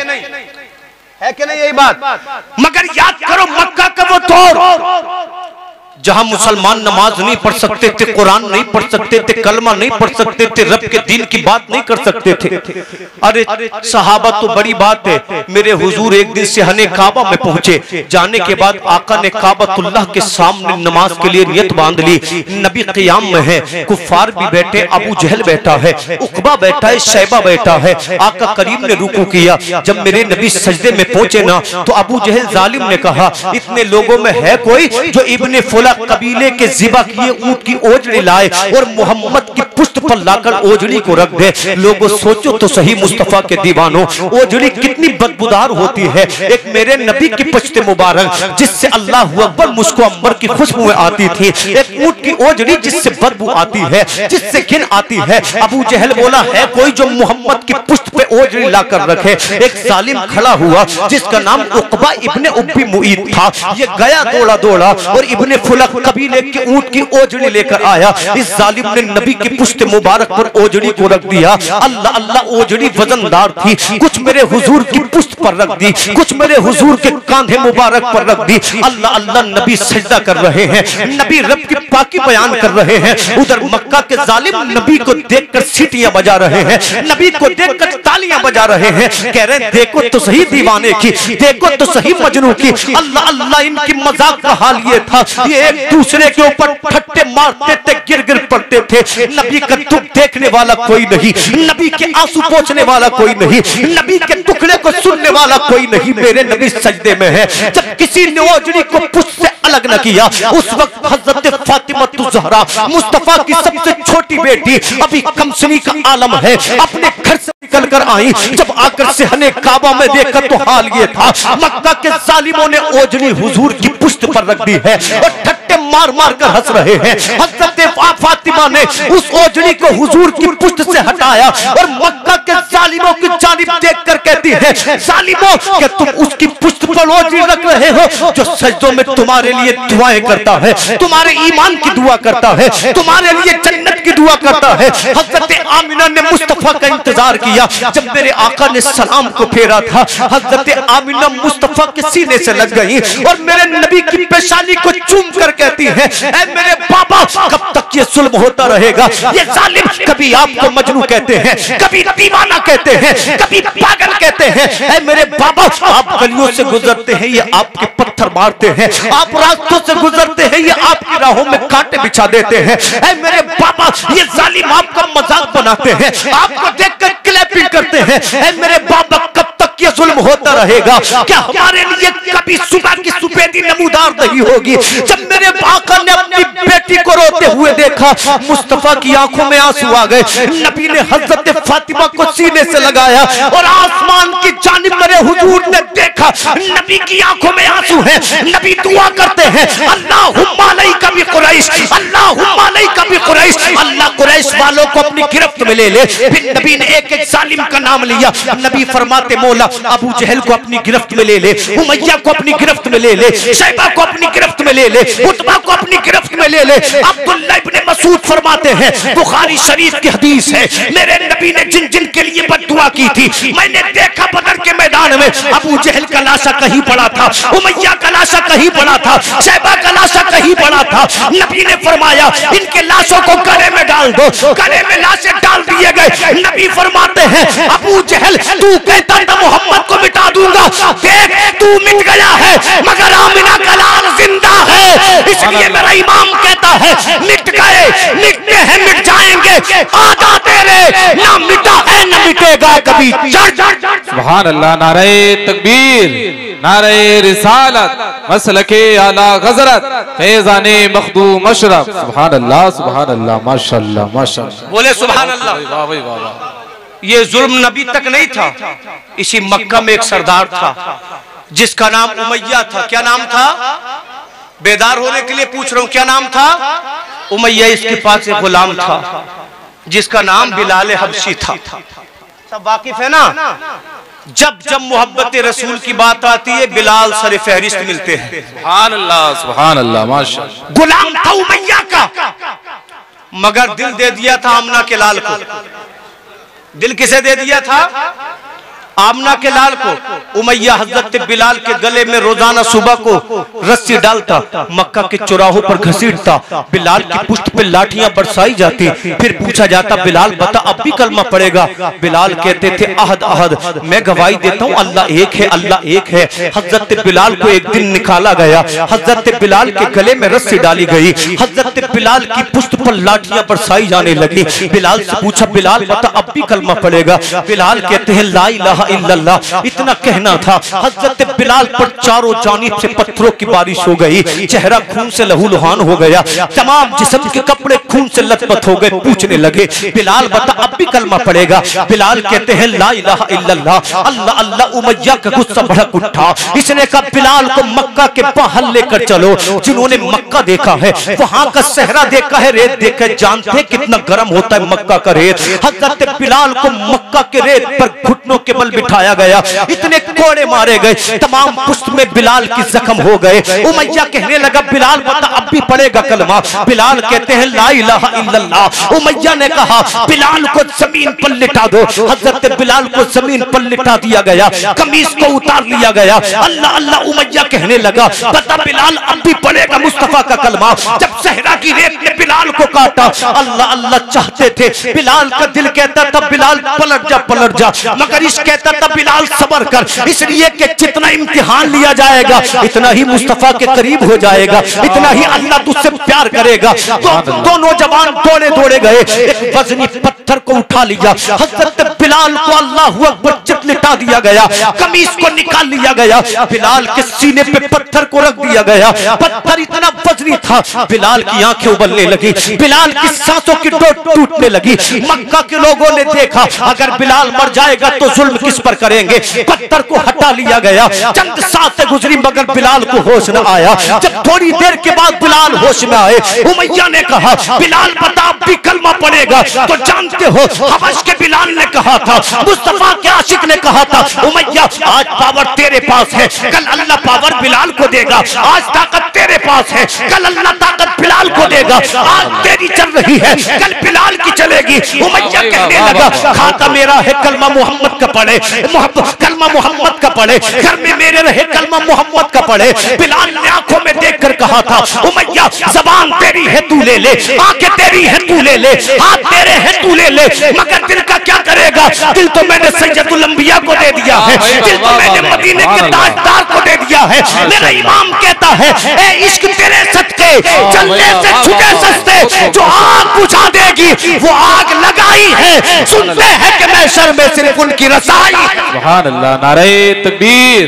है कि नहीं यही बात। मगर याद करो मक्का का वो दौर जहां मुसलमान नमाज नहीं पढ़ सकते थे, कुरान नहीं पढ़ सकते थे, कलमा नहीं पढ़ सकते थे, रब के दीन की बात नहीं कर सकते थे। अरे सहाबा तो बड़ी बात है, मेरे हुजूर एक दिन सहने काबा में पहुंचे, जाने के बाद आका ने काबतुल्लाह के सामने नमाज के लिए नियत बांध ली। नबी क़ियाम में है, कुफार भी बैठे, अबू जहल बैठा है, उकबा बैठा है, शैबा बैठा है। आका करीम ने रुकू किया, जब मेरे नबी सजदे में पहुंचे ना, तो अबू जहल जालिम ने कहा, इतने लोगों में है कोई जो इब्ने फुला कबीले के जिबा किए ऊंट की ओजड़ी लाए और मोहम्मद की पुष्ट पर लाकर ओजड़ी को रख दे। लोगों सोचो तो सही मुस्तफा के दीवानों, ओजड़ी कितनी बदबूदार होती है। एक मेरे नबी की पुष्ट मुबारक जिससे अल्लाह अकबर मुस्को अंबर की खुशबुएं आती थी, एक ऊंट की ओजड़ी जिससे बदबू आती है, जिससे घिन आती है। अबू जहल बोला, है कोई जो मोहम्मद की पुष्ट पे ओजड़ी लाकर रखे। एक जालिम खड़ा हुआ जिसका नाम उकबा इब्ने उब्बी मुईद था। ये गया दौड़ा दौड़ा और इब्ने फुला कबीले के ऊंट की ओजड़ी लेकर आया। इस जालिम ने नबी की पुश्त मुबारक पर ओजड़ी को रख दिया। अल्लाह अल्लाह, ओजड़ी वजनदार थी, कुछ मेरे हुजूर की पुश्त पर रख दी, कुछ मेरे हुजूर के कांधे मुबारक पर रख दी। अल्लाह अल्लाह, नबी सजदा कर रहे हैं, नबी रब की पाकी बयान कर रहे हैं। उधर मक्का के जालिम नबी को देखकर सीटियां बजा रहे हैं, नबी को देखकर तालियां बजा रहे हैं, कह रहे हैं देखो तो सही दीवाने की, देखो तो सही मजनू की। अल्लाह अल्लाह, इनकी मजाक का हाल ये था, ये एक दूसरे के ऊपर ठट्टे मारते थे, गिर गिर पड़ते थे। नबी का दुख देखने वाला कोई नहीं, नबी के आंसू पोंछने वाला कोई नहीं, नबी के टुकड़े को सुनने वाला कोई नहीं। मेरे नबी सजदे में है। जब किसी ने ओजड़ी को पुष्ट से अलग न किया, उस वक्त हजरत फातिमा ज़हरा मुस्तफा की सबसे छोटी बेटी अभी कमसनी का आलम है, अपने घर से निकल कर आई। जब आकर सहने काबा में देखा तो हाल ये था, मक्का के जालिमों ने ओजड़ी हुजूर की पुश्त पर रख दी है और ठट्टे मार मार कर हंस रहे हैं। हजरत फातिमा ने उस ओजड़ी को हुजूर की पुश्त से हटाया और मक्का के जालिमों की जानिब देख कर कहती है, जालिमों कि तुम उसकी पुष्ट पर रोजी रख रहे हो जो सजदों में तुम्हारे लिए दुआएं करता है, तुम्हारे ईमान की दुआ करता है, तुम्हारे लिए जन्नत की दुआ करता है। हजरत आमिना ने मुस्तफा का इंतजार किया। जब मेरे आका ने सलाम को फेरा था, हजरत आमिना मुस्तफा के सीने से लग गई और मेरे नबी की पेशानी को चूम कर कहती है, ऐ मेरे बाबा कब तक ये जुल्म होता रहेगा? ये जालिम कभी आपको मजनू कहते हैं, कभी दीवाना कहते हैं, कभी पागल कहते हैं। ऐ मेरे बाबा आप गलियों से गुजरते हैं, ये आपके पत्थर मारते हैं, आप रास्तों से गुजरते हैं, ये आपकी राहों में कांटे बिछा देते हैं। ऐ मेरे बाबा ये जालिम आपका मजाक बनाते हैं, आपको देखकर क्लैपिंग करते हैं। ऐ मेरे बाबा कब तक ये जुल्म होता रहेगा? क्या हमारे लिए कभी सुबह की सुपेदी नमूदार नहीं होगी? जब मेरे आका ने अपनी बेटी को रोते हुए देखा, मुस्तफा की आंखों में आंसू आ गए। नबी ने हजरत फातिमा को सीने से लगाया और आसमान की जानिब मेरे हुजूर ने देखा, नबी की आंखों में आंसू है। नबी दुआ करते हैं, अल्लाहुम्मा अलैका बि कुरैश, अल्लाहुम्मा अलैका बि कुरैश, अल्लाह कुरैश वालों को अपनी गिरफ्त में ले ले। फिर नबी ने एक एक जालिम का नाम लिया। नबी फरमाते, मौला अबू जहल को अपनी गिरफ्त में ले ले, उमैया को अपनी गिरफ्त में ले ले, शैबा को अपनी गिरफ्त में ले ले, उतबा को अपनी गिरफ्त में ले ले। अब्दुल्लाह इब्ने मसूद फरमाते हैं, बुखारी शरीफ की हदीस है, मेरे नबी ने जिन जिन के लिए बद्दुआ की थी, मैंने देखा बदर के मैदान में अबू जहल का लाशा कहीं पड़ा था, उमैया का लाशा कहीं पड़ा था, शैबा का लाशा कहीं पड़ा था। नबी ने फरमाया इनके लाशों को गले में डाल दो। गले में लाशें डाल दिए गए। नबी फरमाते हैं, अबू जहल तू कहता था मोहम्मद को मिटा दूंगा, देख तू मिट गया है मगर आमिना का लाल जिंदा है। इसलिए मेरा इमाम कहता है, मिट गए, मिटते हैं, मिट जाएंगे, आदा तेरे ना मिटा है ना मिटेगा कभी। सुभान अल्लाह, नारे तकबीर, नारे रिसालत, मसलके आला गजरत, फैज़ाने मखदूम अशरफ। सुभान अल्लाह, सुभान अल्लाह, माशाअल्लाह, माशाअल्लाह। बोले सुभान अल्लाह। वाह भाई वाह। ये जुल्म नबी तक नहीं था। इसी मक्का में एक सरदार था जिसका नाम उमैया था। क्या नाम था? बेदार होने के लिए पूछ रहा हूं, क्या नाम था? उमैया। इसके पास एक गुलाम था जिसका नाम बिलाल हबशी था। सब वाकिफ है ना? जब जब मोहब्बत रसूल की बात आती है, बिलाल सर फहरिस्त मिलते हैं। सुभान अल्लाह, सुभान अल्लाह, माशाअल्लाह। गुलाम था उमैया का, मगर दिल दे दिया था आमना के लाल को। दिल किसे दे दिया था? आमना के लाल को। उमैया हजरत बिलाल के गले में रोजाना सुबह को रस्सी डालता, मक्का के चौराहों पर घसीटता, बिलाल की पुष्ट पे लाठियां बरसाई जाती। फिर पूछा जाता, बिलाल बता अब भी कलमा पड़ेगा? बिलाल कहते थे, अहद अहद, मैं गवाही देता हूँ अल्लाह एक है, अल्लाह एक है। हजरत बिलाल को एक दिन निकाला गया, हजरत बिलाल के गले में रस्सी डाली गई, हजरत बिलाल की पुष्ट पर लाठियां बरसाई जाने लगी। बिलाल से पूछा, बिलाल बता अब भी कलमा पड़ेगा? बिलाल कहते हैं, ला इलाहा इल्लल्लाह। इतना कहना था, हजरत बिलाल पर चारों जानिब से पत्थरों की बारिश हो गई। चेहरा खून से लहूलुहान हो गया, तमाम जिस्म के कपड़े खून से लथपथ हो गए। पूछने लगे, बिलाल बता अब भी कलमा पड़ेगा? बिलाल कहते हैं, ला इलाहा इल्लल्लाह, अल्लाह अल्लाह। उमैया का गुस्सा भड़क उठा। इसने कहा, बिलाल को मक्का के बाहर लेकर चलो। जिन्होंने मक्का देखा है, वहां का सहरा देखा है, रेत देखा है, जानते हैं कितना गर्म होता है मक्का का रेत। हजरत बिलाल को मक्का के रेत पर घुटनों के बल बिठाया गया। इतने कोड़े मारे गए, तमाम पुष्ट में बिलाल की जख्म हो गए। उमैया कहने लगा, बिलाल बता अब भी पड़ेगा कलमा? बिलाल कहते हैं, ला इलाहा इल्लल्लाह। उमैया ने कहा, बिलाल को जमीन पर लिटा दो। हजरत बिलाल को जमीन पर लिटा दिया गया, कमीज को उतार लिया गया। अल्लाह अल्लाह। उमैया कहने लगा, बता बिलाल अब भी पड़ेगा मुस्तफा का कलमा? जब सहरा की रेत ने बिलाल को काटा, अल्लाह अल्लाह चाहते थे। बिलाल का दिल कहता था, बिलाल पलट जा, पलट जा, मगर इस कहता था, बिलाल सबर कर, इसलिए कि जितना इम्तिहान लिया जाएगा इतना ही मुस्तफा के करीब हो जाएगा, इतना ही अल्लाह तुझसे प्यार करेगा। दो नौजवान दौड़े दौड़े गए, एक वजनी पत्थर को उठा लिया। हजरत बिलाल को अल्लाहु अकबर चित लिटा दिया गया, कमीज को निकाल लिया गया, बिलाल के सीने पे पत्थर को रख दिया गया। पत्थर इतना वजनी था, बिलाल की आंखें उबलने लगी, बिलाल की सांसों की डोर टूटने लगी। मक्का के लोगों ने देखा, अगर बिलाल मर जाएगा तो जुल्म किस पर करेंगे? पत्थर को हटा लिया गया। चंद सांसें गुजरी मगर बिलाल को होश न आया। जब थोड़ी देर के बाद बिलाल होश में आए, उमैया ने कहा, बिलाल बता अब भी कलमा पड़ेगा? तो जान जानते हो हबश के बिलाल ने कहा था, मुस्तफा के आशिक ने कहा था, उमैया आज पावर तेरे पास है, कल अल्लाह पावर बिलाल को देगा। आज ताकत तेरे पास है, कल अल्लाह ताकत बिलाल को देगा। आज तेरी चल रही है, कल बिलाल की चलेगी। उमैया कहने लगा खाता मेरा है कलमा मोहम्मद का पढ़े, कलमा मोहम्मद का पढ़े, घर में मेरे रहे कलमा मोहम्मद का पढ़े। बिलाल ने आंखों में देखकर कहा था उमैया जबान तेरी है तू ले ले, आंखें तेरी है तू ले ले, हाथ तेरे है तू ले ले, मगर दिल का क्या करेगा? दिल तो मैंने सैयदुल अंबिया को दे दिया है, दिल तो मैंने मदीने के ताजदार को दे दिया है। मेरा इमाम कहता है ए इश्क तेरे सदके चलने से छूटे सस्ते, जो आग बुझा देगी वो आग लगाई है। सुनते हैं कि महशर में सिर्फ उनकी रसाई। सुभान अल्लाह, नारे तकबीर,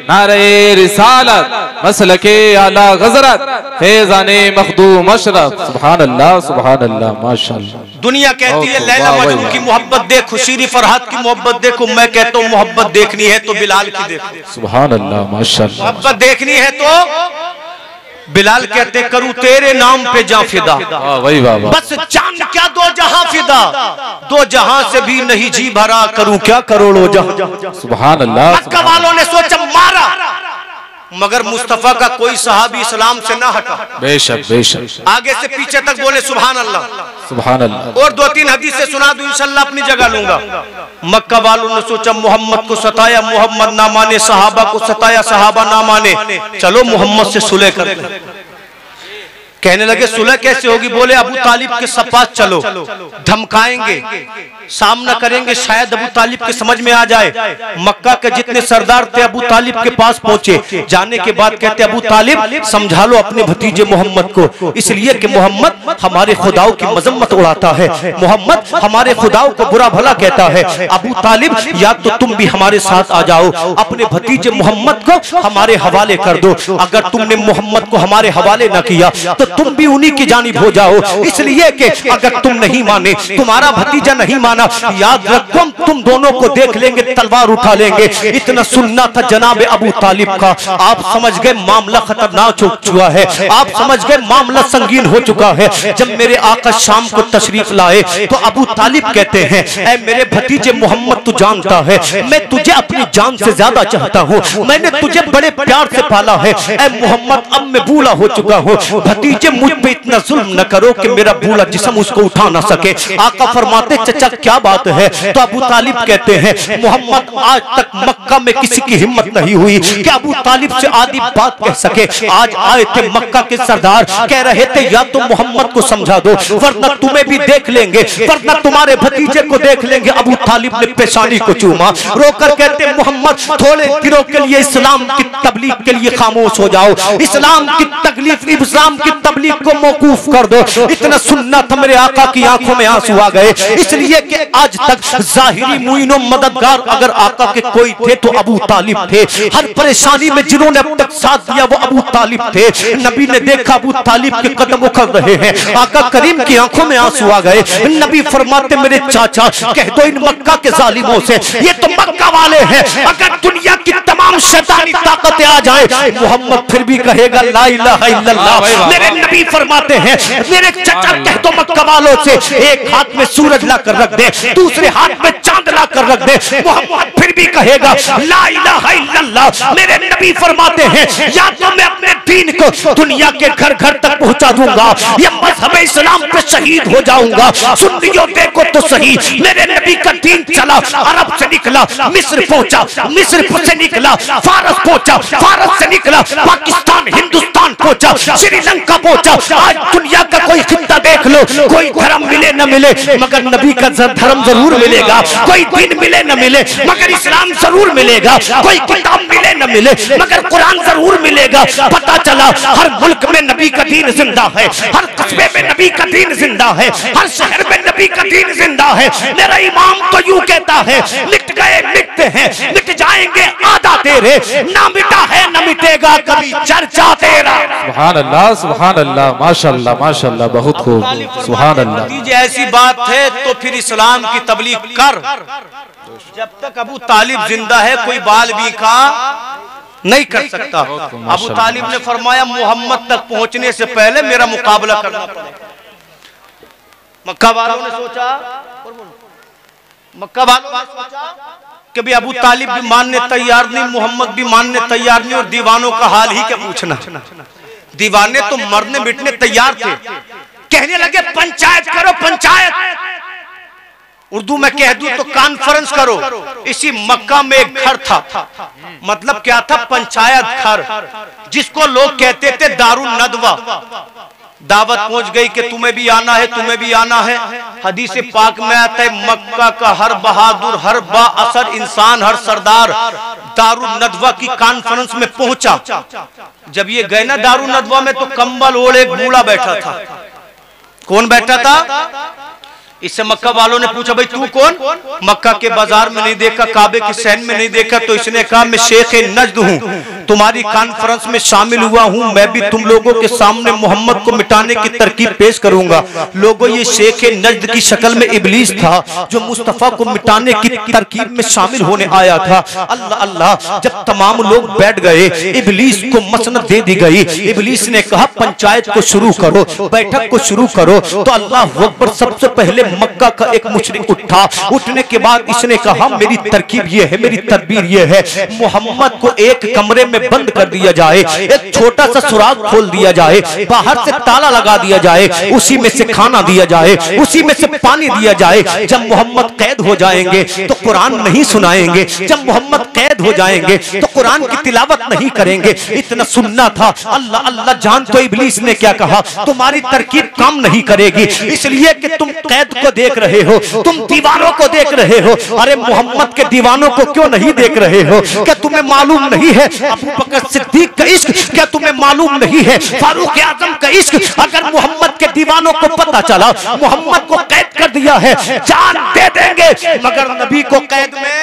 नारे रिसालत, मसलके आला गजरत, फैज़ाने मखदूम अशरफ। सुभान अल्लाह, सुभान अल्लाह, माशाअल्लाह। दुनिया कहती है लैला मजनून की मोहब्बत देखो, शीरी फरहाद की मोहब्बत देखो, मैं कहता हूँ मोहब्बत देखनी है तो बिलाल की देखो। सुभान अल्लाह, माशाअल्लाह। मोहब्बत देखनी है तो बिलाल कहते करूँ तेरे नाम पे जा फिदा, वही बाबा, बस चांद क्या दो जहां फिदा, दो जहां से भी नहीं जी भरा, करूँ क्या करोड़ों जहां। सुभान अल्लाह। मक्का वालों ने सोचा मारा, मगर मुस्तफा का कोई सहाबी इस्लाम से ना हटा। बेशक बेशक, आगे से पीछे तक बोले सुभान अल्लाह, सुभान अल्लाह। और 2-3 हदीस से सुना दूं इंशाल्लाह अपनी जगह लूंगा। मक्का वालों ने सोचा मोहम्मद को सताया, मोहम्मद ना माने, सहाबा को सताया, सहाबा ना माने, चलो मोहम्मद से सुलह करते हैं। कहने लगे सुलह कैसे होगी? बोले अबू तालिब के सपास चलो, धमकाएंगे, सामना करेंगे, शायद अबू तालिब के समझ में आ जाए। मक्का के जितने सरदार थे अबू तालिब के पास पहुंचे, जाने के बाद कहते अबू तालिब समझा लो अपने भतीजे मोहम्मद को, इसलिए कि मोहम्मद हमारे खुदाओं की मजम्मत उड़ाता है, मोहम्मद हमारे खुदाओं को बुरा भला कहता है। अबू तालिब या तो तुम भी हमारे साथ आ जाओ, अपने भतीजे मोहम्मद को हमारे हवाले कर दो, अगर तुमने मोहम्मद को हमारे हवाले न किया तो तुम भी उन्हीं की जानिब हो जाओ, इसलिए कि अगर तुम नहीं माने, तुम्हारा भतीजा नहीं माना, याद रखो तुम दोनों को देख लेंगे, तलवार उठा लेंगे। इतना सुनना था जनाब अबू तालिब का। आप समझ गए मामला खतरनाक हो चुका है, आप समझ गए मामला संगीन हो चुका है। जब मेरे आका शाम को तशरीफ लाए तो अबू तालिब कहते हैं ऐ मेरे भतीजे मोहम्मद तू जानता है मैं तुझे अपनी जान से ज्यादा चाहता हूँ, मैंने तुझे बड़े प्यार से पाला है। ऐ मोहम्मद अब मैं बूढ़ा हो चुका हूँ, भतीजे मुझ पे इतना जुल्म न करो कि मेरा बूढ़ा जिस्म उसको उठा ना सके। आका फरमाते चचा क्या बात है? तो अबू तालिब कहते हैं मोहम्मद आज तक मक्का में किसी की हिम्मत नहीं हुई कि अबू तालिब से आधी बात कह सके। आज आए थे मक्का के सरदार, कह रहे थे या तो मोहम्मद को समझा दो वरना तुम्हें भी देख लेंगे, वरना तुम्हारे भतीजे को देख लेंगे। अबू तालिब ने पेशानी को चूमा, रोकर कहते मोहम्मद थोड़े दिनों के लिए इस्लाम की तबलीग के लिए खामोश हो जाओ, इस्लाम की तकलीफ, इस्लाम की तबलीग को मौकूफ कर दो। इतना सुनना था मेरे आका की आंखों में आंसू आ गए, इसलिए कि आज तक जाहिरी मुइनो मददगार अगर आका के कोई थे तो अबू तालिब थे। हर परेशानी में जिन्होंने अब तक साथ दिया वो अबू तालिब थे। नबी ने देखा अबू तालिब के कदम उखड़ रहे हैं, आका करीम की आंखों में आंसू आ गए। नबी फरमाते मेरे चाचा कह दो इन मक्का के जालिमों से, ये तो मक्का वाले हैं, अगर दुनिया की तमाम शैतानी ताकतें आ जाए मोहम्मद फिर भी कहेगा ला इलाहा इल्लल्लाह। मेरे नबी फरमाते हैं मेरे चाचा कह दो मक्का वालों से एक हाथ में सूरज लाकर रख दे, दूसरे हाथ में चांद लाकर रख दे, मोहम्मद फिर भी कहेगा ला इलाहा इल्लल्लाह। मेरे नबी फरमाते हैं या तो मैं अपने दीन को दुनिया के घर घर तक पहुंचा दूंगा या मजहब इस्लाम पे शहीद हो जाऊंगा। सुन्नियों देखो तो सही, मेरे नबी का दीन चला, अरब से निकला मिस्र पहुंचा, मिस्र से निकला फारस पहुंचा, फारस से निकला पाकिस्तान हिंदुस्तान पहुंचा, श्रीलंका पहुंचा। आज दुनिया का कोई खित्ता देख लो, कोई धर्म मिले न मिले मगर नबी का धर्म जरूर मिलेगा, कोई दिन मिले न मिले मगर इस्लाम जरूर मिलेगा, कोई किताब मिले न मिले मगर कुरान जरूर मिलेगा। पता चला हर मुल्क में नबी का दीन जिंदा है, हर कस्बे में नबी का दीन जिंदा है, हर शहर में नबी का दीन जिंदा है। मेरा इमाम तो यूं कहता है मिट गए मिटते हैं, मिट जाएंगे आधा तेरे, ना मिटा है न मिटेगा कभी चर्चा तेरा। सुभान अल्लाह, सुभान अल्लाह, माशाअल्लाह माशाअल्लाह, बहुत खूब, सुभान अल्लाह। ऐसी बात है तो फिर इस्लाम की तबलीग कर। जब तक अबू तालिब जिंदा है कोई बाल भी का नहीं कर सकता। अबू तालिब ने फरमाया मोहम्मद तक पहुंचने से पहले मेरा मुकाबला करना पड़ेगा। मक्का वालों ने सोचा कि भाई अबू तालिब भी मानने तैयार नहीं, मोहम्मद भी मानने तैयार नहीं, और दीवानों का हाल ही क्या पूछना। दीवाने तो मरने मिटने तैयार थे। कहने लगे पंचायत करो, पंचायत। उर्दू में कह दूं तो कॉन्फ्रेंस करो। इसी मक्का में एक घर था, मतलब क्या था, पंचायत घर, जिसको लोग कहते थे दारुल नदवा। दावत पहुंच गई कि तुम्हें भी आना है, तुम्हें भी आना है। हदीस पाक में आता है मक्का का हर बहादुर, हर बाअसर इंसान, हर सरदार दारुल नदवा की कॉन्फ्रेंस में पहुंचा। जब ये गए ना दारुल नदवा में, तो कंबल ओढ़े एक बूढ़ा बैठा था। कौन बैठा था? इससे मक्का वालों ने पूछा भाई तू कौन? मक्का के बाजार में नहीं देखा, काबे के सहन में नहीं देखा। तो इसने कहा मैं शेख नजद हूँ, तुम्हारी कॉन्फ्रेंस में शामिल हुआ हूँ। मैं भी तुम लोगों के सामने मोहम्मद को मिटाने की तरकीब पेश करूंगा। लोगों, ये शेख नजद की शक्ल में इबलीस था जो मुस्तफा को मिटाने की तरकीब में शामिल होने आया था। अल्लाह अल्लाह, जब तमाम लोग बैठ गए, इबलीस को मसनद दे दी गई। इबलीस ने कहा पंचायत को शुरू करो, बैठक को शुरू करो। तो अल्लाह अकबर, सबसे पहले मक्का का एक मुशरिक उठा। उठने के बाद इसने कहा मेरी तरकीब ये है, मेरी तदबीर ये है, मोहम्मद को एक कमरे में बंद कर दिया जाए, एक छोटा सा सुराग खोल दिया जाए, बाहर से ताला लगा दिया जाए, उसी में से खाना दिया जाए, उसी में से पानी दिया जाए। जब मोहम्मद कैद हो जाएंगे तो कुरान नहीं सुनाएंगे, जब मोहम्मद कैद हो जाएंगे तो कुरान की तिलावत नहीं करेंगे। इतना सुनना था। अल्लाह अल्लाह, जान तो इब्लीस ने क्या कहा, तुम्हारी तरकीब काम नहीं करेगी, इसलिए कि तुम कैद को देख रहे हो, तुम दीवारों को देख रहे हो। अरे मोहम्मद के दीवानों को क्यों नहीं देख रहे हो? क्या तुम्हें मालूम नहीं है अबू बकर सिद्दीक का इश्क? क्या तुम्हें मालूम नहीं है फारूक आजम का इश्क? अगर मोहम्मद के दीवानों को पता चला मोहम्मद को कैद कर दिया है, जान दे देंगे, मगर नबी को कैद में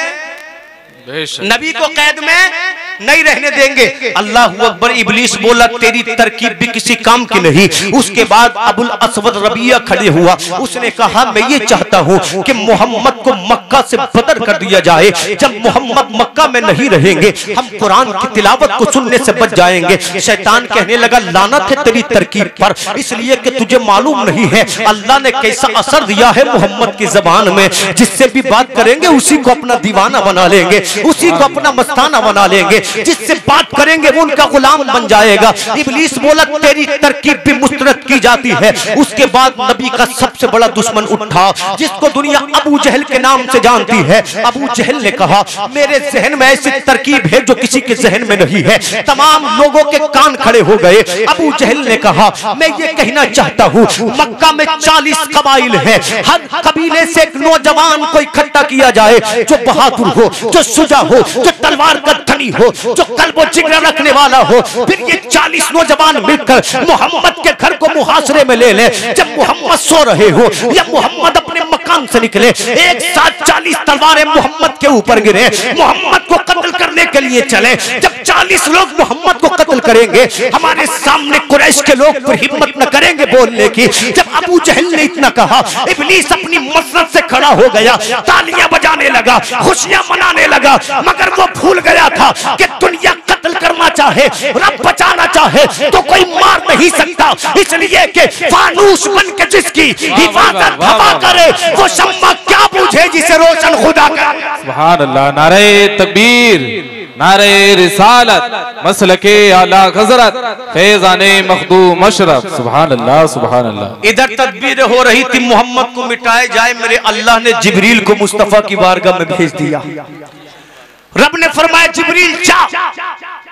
नहीं रहने देंगे। अल्लाह अकबर। इब्लीस बोला तेरी तरकीब भी किसी काम की नहीं। उसके बाद अबुल अस्वद रबिया खड़े हुआ। उसने कहा मैं ये चाहता हूँ कि मोहम्मद को मक्का से बदर कर दिया जाए। जब मोहम्मद मक्का में नहीं रहेंगे हम कुरान की तिलावत को सुनने से बच जाएंगे। शैतान कहने लगा लानत है तेरी तरकीब पर, इसलिए कि तुझे मालूम नहीं है अल्लाह ने कैसा असर दिया है मोहम्मद की जबान में। जिससे भी बात करेंगे उसी को अपना दीवाना बना लेंगे, उसी को अपना मस्ताना बना लेंगे, जिससे बात करेंगे वो उनका गुलाम बन जाएगा। इब्लीस बोला तेरी तरकीब भी मुस्तरद की जाती है। उसके बाद नबी का सबसे बड़ा दुश्मन उठा, जिसको दुनिया अबू जहल के नाम से जानती है। अबू जहल ने कहा मेरे जहन में ऐसी तरकीब है जो किसी के जहन में नहीं है। तमाम लोगों के कान खड़े हो गए। अबू जहल ने कहा मैं ये कहना चाहता हूँ मक्का में 40 कबाइल है, हर कबीले से एक नौजवान को इकट्ठा किया जाए जो बहादुर हो, जो शुजा हो, जो तलवार का धनी हो, जो कल्ब और जिगर रखने वाला हो। फिर ये 40 नौजवान मिलकर मोहम्मद के घर को मुहासरे में ले ले। जब मोहम्मद सो रहे हो या मोहम्मद अपने मकान से निकले, एक साथ 40 तलवारें मोहम्मद के ऊपर गिरे, मोहम्मद को कत्ल करने के लिए चले। जब 40 लोग मोहम्मद को कत्ल करेंगे हमारे सामने कुरैश के लोग फिर हिम्मत न करेंगे बोलने की। जब अबू जहल ने इतना कहा इब्लीस अपनी मसनद से खड़ा हो गया, तालियां बजाने लगा, खुशियां मनाने लगा। मगर वो भूल गया था कि दुनिया कत्ल करना चाहे, रब बचाना चाहे तो कोई मार नहीं सकता। इसलिए कि फानूस बन के जिसकी हिफाजत हवा करे वो शम्मा क्या बूझे जिसे रोशन खुदा करे। सुभान अल्लाह। नारे तकबीर, नारे रिसालत, मसलके आला हज़रत, फैज़ाने मखदूम अशरफ। सुभान अल्लाह, सुभान अल्लाह। इधर तदबीर हो रही थी मोहम्मद को मिटाए जाए, मेरे अल्लाह ने जिब्रील को मुस्तफा की बारगाह में भेज दिया। रब ने फरमाया जिब्रील जा,